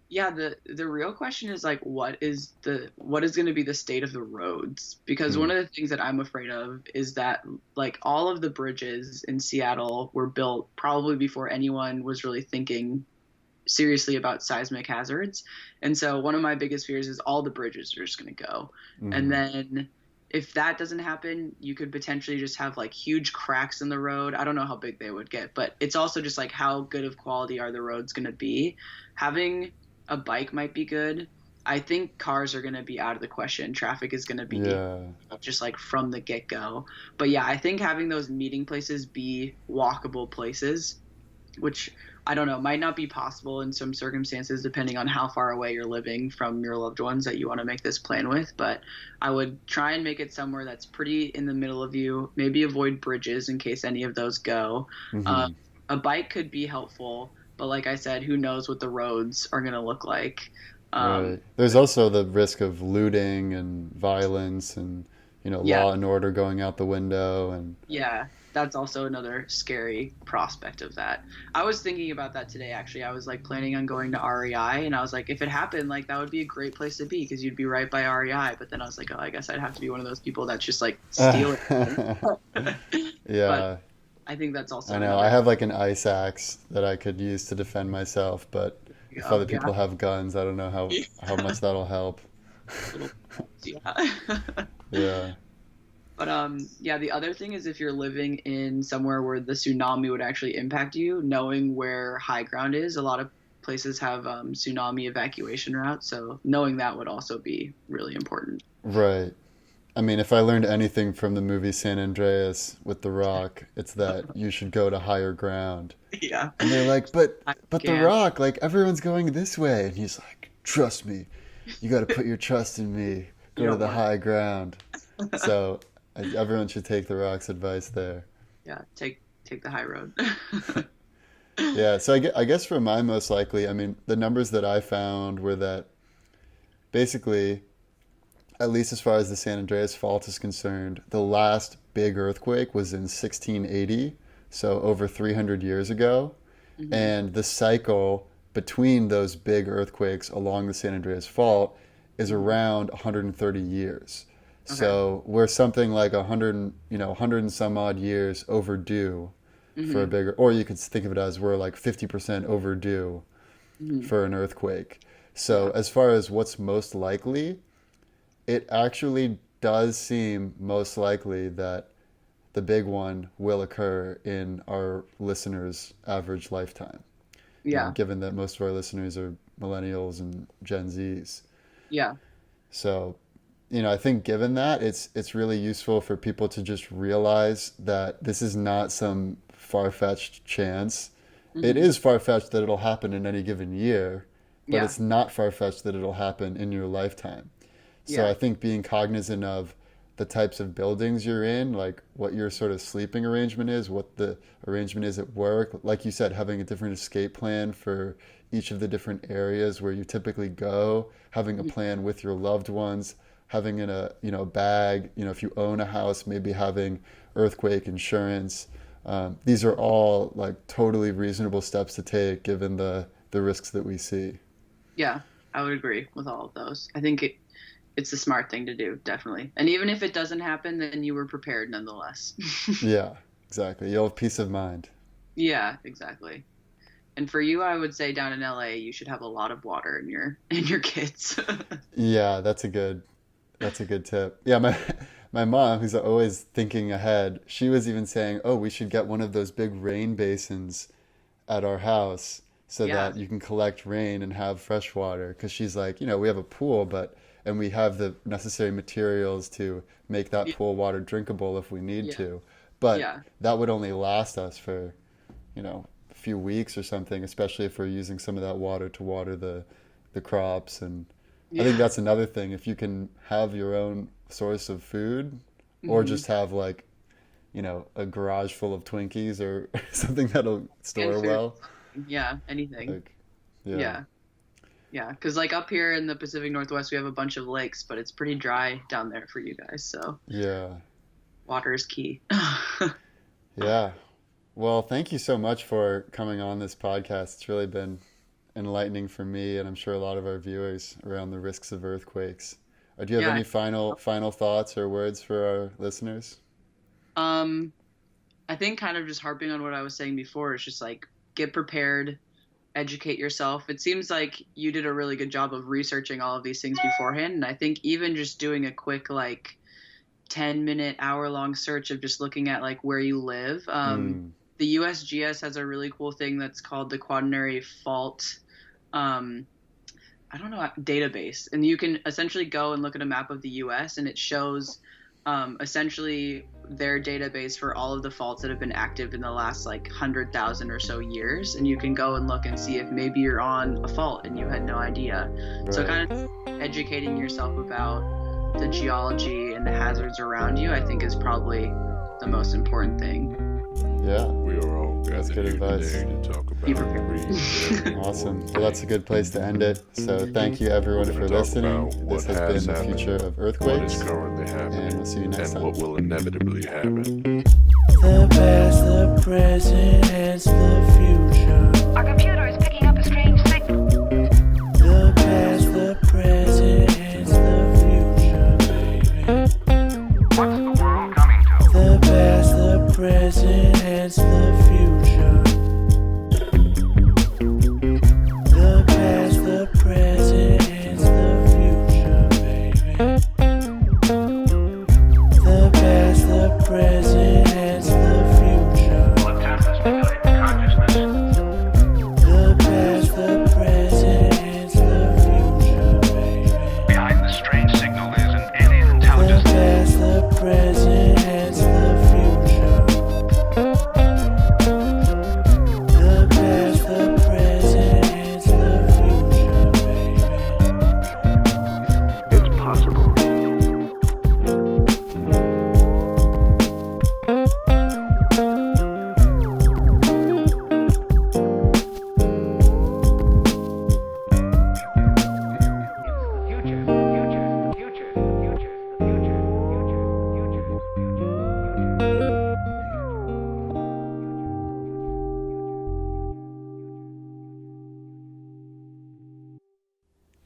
Yeah, the real question is like what is going to be the state of the roads? Because Hmm. one of the things that I'm afraid of is that like all of the bridges in Seattle were built probably before anyone was really thinking seriously about seismic hazards. And so one of my biggest fears is all the bridges are just going to go. And Hmm. then if that doesn't happen, you could potentially just have like huge cracks in the road. I don't know how big they would get, but it's also just like how good of quality are the roads going to be? Having a bike might be good. I think cars are going to be out of the question. Traffic is going to be Yeah. just like from the get go. But yeah, I think having those meeting places be walkable places, which I don't know, might not be possible in some circumstances depending on how far away you're living from your loved ones that you want to make this plan with. But I would try and make it somewhere that's pretty in the middle of you, maybe avoid bridges in case any of those go. Um, Hmm. a bike could be helpful, but like I said, who knows what the roads are going to look like. Um, Right. There's also the risk of looting and violence and yeah, law and order going out the window and Yeah, that's also another scary prospect of that. I was thinking about that today, actually. I was like planning on going to REI, and I was like, if it happened, like that would be a great place to be because you'd be right by REI. But then I was like, oh, I guess I'd have to be one of those people that's just like stealing things. But yeah, I think that's I also know. I another. have like an ice axe that I could use to defend myself, but if Oh, other yeah, people have guns, I don't know how much that'll help. little yeah. Yeah. But yeah, the other thing is if you're living in somewhere where the tsunami would actually impact you, knowing where high ground is, a lot of places have tsunami evacuation routes, so knowing that would also be really important. Right. I mean, if I learned anything from the movie San Andreas with The Rock, it's that you should go to higher ground. Yeah, And they're like, but The can. Rock, like everyone's going this way, and he's like, trust me, you got to put your trust in me. You Go to don't the want. high ground. So everyone should take The Rock's advice there. Yeah, take the high road. Yeah, so I guess for my most likely, I mean, the numbers that I found were that basically, at least as far as the San Andreas Fault is concerned, the last big earthquake was in 1680, so over 300 years ago. Hmm. And the cycle between those big earthquakes along the San Andreas Fault is Hmm. around 130 years. Okay. So we're something like 100, 100 and some odd years overdue for a Hmm. bigger, or you could think of it as we're like 50% overdue Hmm. for an earthquake. So Yeah. as far as what's most likely, it actually does seem most likely that the big one will occur in our listeners' average lifetime. Yeah. Given that most of our listeners are millennials and Gen Zs. Yeah. So, I think given that, it's really useful for people to just realize that this is not some far-fetched chance. It Hmm. is far-fetched that it'll happen in any given year, but Yeah. it's not far-fetched that it'll happen in your lifetime. So I Yeah. think being cognizant of the types of buildings you're in, like what your sort of sleeping arrangement is, what the arrangement is at work, like you said, having a different escape plan for each of the different areas where you typically go, having a Mhm. plan with your loved ones, having in a bag, if you own a house, maybe having earthquake insurance. These are all like totally reasonable steps to take given the risks that we see. Yeah. I would agree with all of those. I think it's the smart thing to do, definitely. And even if it doesn't happen, then you were prepared nonetheless. Yeah, exactly. You'll have peace of mind. Yeah, exactly. And for you, I would say down in LA, you should have a lot of water in your kits. Yeah, that's a good tip. Yeah, my my mom, who's always thinking ahead, she was even saying, "Oh, we should get one of those big rain basins at our house so Yeah, that you can collect rain and have fresh water." Because she's like, we have a pool, but and we have the necessary materials to make that y- pool water drinkable if we need yeah, to. But yeah, that would only last us for, a few weeks or something, especially if we're using some of that water to water the crops. And I think yeah. that's another thing. If you can have your own source of food, or Hmm. just have like, a garage full of Twinkies or something that'll And store food. well. Yeah, anything. Like, yeah, Yeah, yeah. Because like up here in the Pacific Northwest, we have a bunch of lakes, but it's pretty dry down there for you guys. So yeah, water is key. yeah. Well, thank you so much for coming on this podcast. It's really been enlightening for me, and I'm sure a lot of our viewers around the risks of earthquakes. Do you have Yeah. any final thoughts or words for our listeners? Um, I think kind of just harping on what I was saying before, it's just like get prepared, educate yourself. It seems like you did a really good job of researching all of these things beforehand, and I think even just doing a quick like 10-minute, hour-long search of just looking at like where you live. Mm, The USGS has a really cool thing that's called the Quaternary Fault. Um, I don't know, database, and you can essentially go and look at a map of the U.S. and it shows essentially their database for all of the faults that have been active in the last like 100,000 or so years, and you can go and look and see if maybe you're on a fault and you had no idea. So right. kind of educating yourself about the geology and the hazards around you, I think, is probably the most important thing. Yeah, We are all that's gathered good here advice. today to talk Be about prepared. Awesome. Well, that's a good place to end it. So thank you everyone We're for going to talk listening. about This what has been has the happened, future of what earthquakes, is currently and happening, we'll see you next and what time. will inevitably happen. The past, the present, and the future. Our computer is picking up a strange signal. The past, the present, and the future, baby. What's the world coming to? The past, the present, and the future. The past, the present, and the future, baby. The past, the present, and the future. Will attempt to stimulate consciousness. The past, the present, and the future, baby. Behind the strange signal is an alien The intelligence. past, the present, and the future. The past, the present, and the future, baby. It's possible.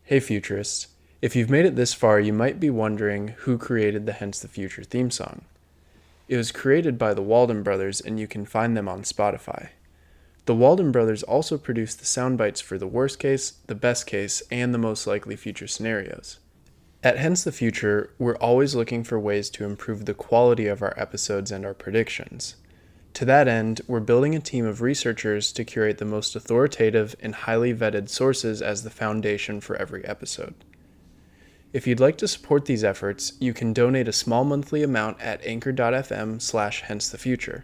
Hey Futurists, if you've made it this far, you might be wondering who created the Hence the Future theme song. It was created by the Walden Brothers, and you can find them on Spotify. The Walden Brothers also produced the sound bites for the worst case, the best case, and the most likely future scenarios. At Hence the Future, we're always looking for ways to improve the quality of our episodes and our predictions. To that end, we're building a team of researchers to curate the most authoritative and highly vetted sources as the foundation for every episode. If you'd like to support these efforts, you can donate a small monthly amount at anchor.fm/hencethefuture.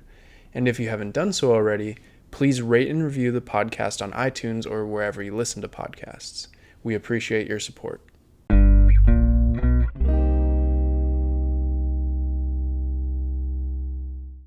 And if you haven't done so already, please rate and review the podcast on iTunes or wherever you listen to podcasts. We appreciate your support.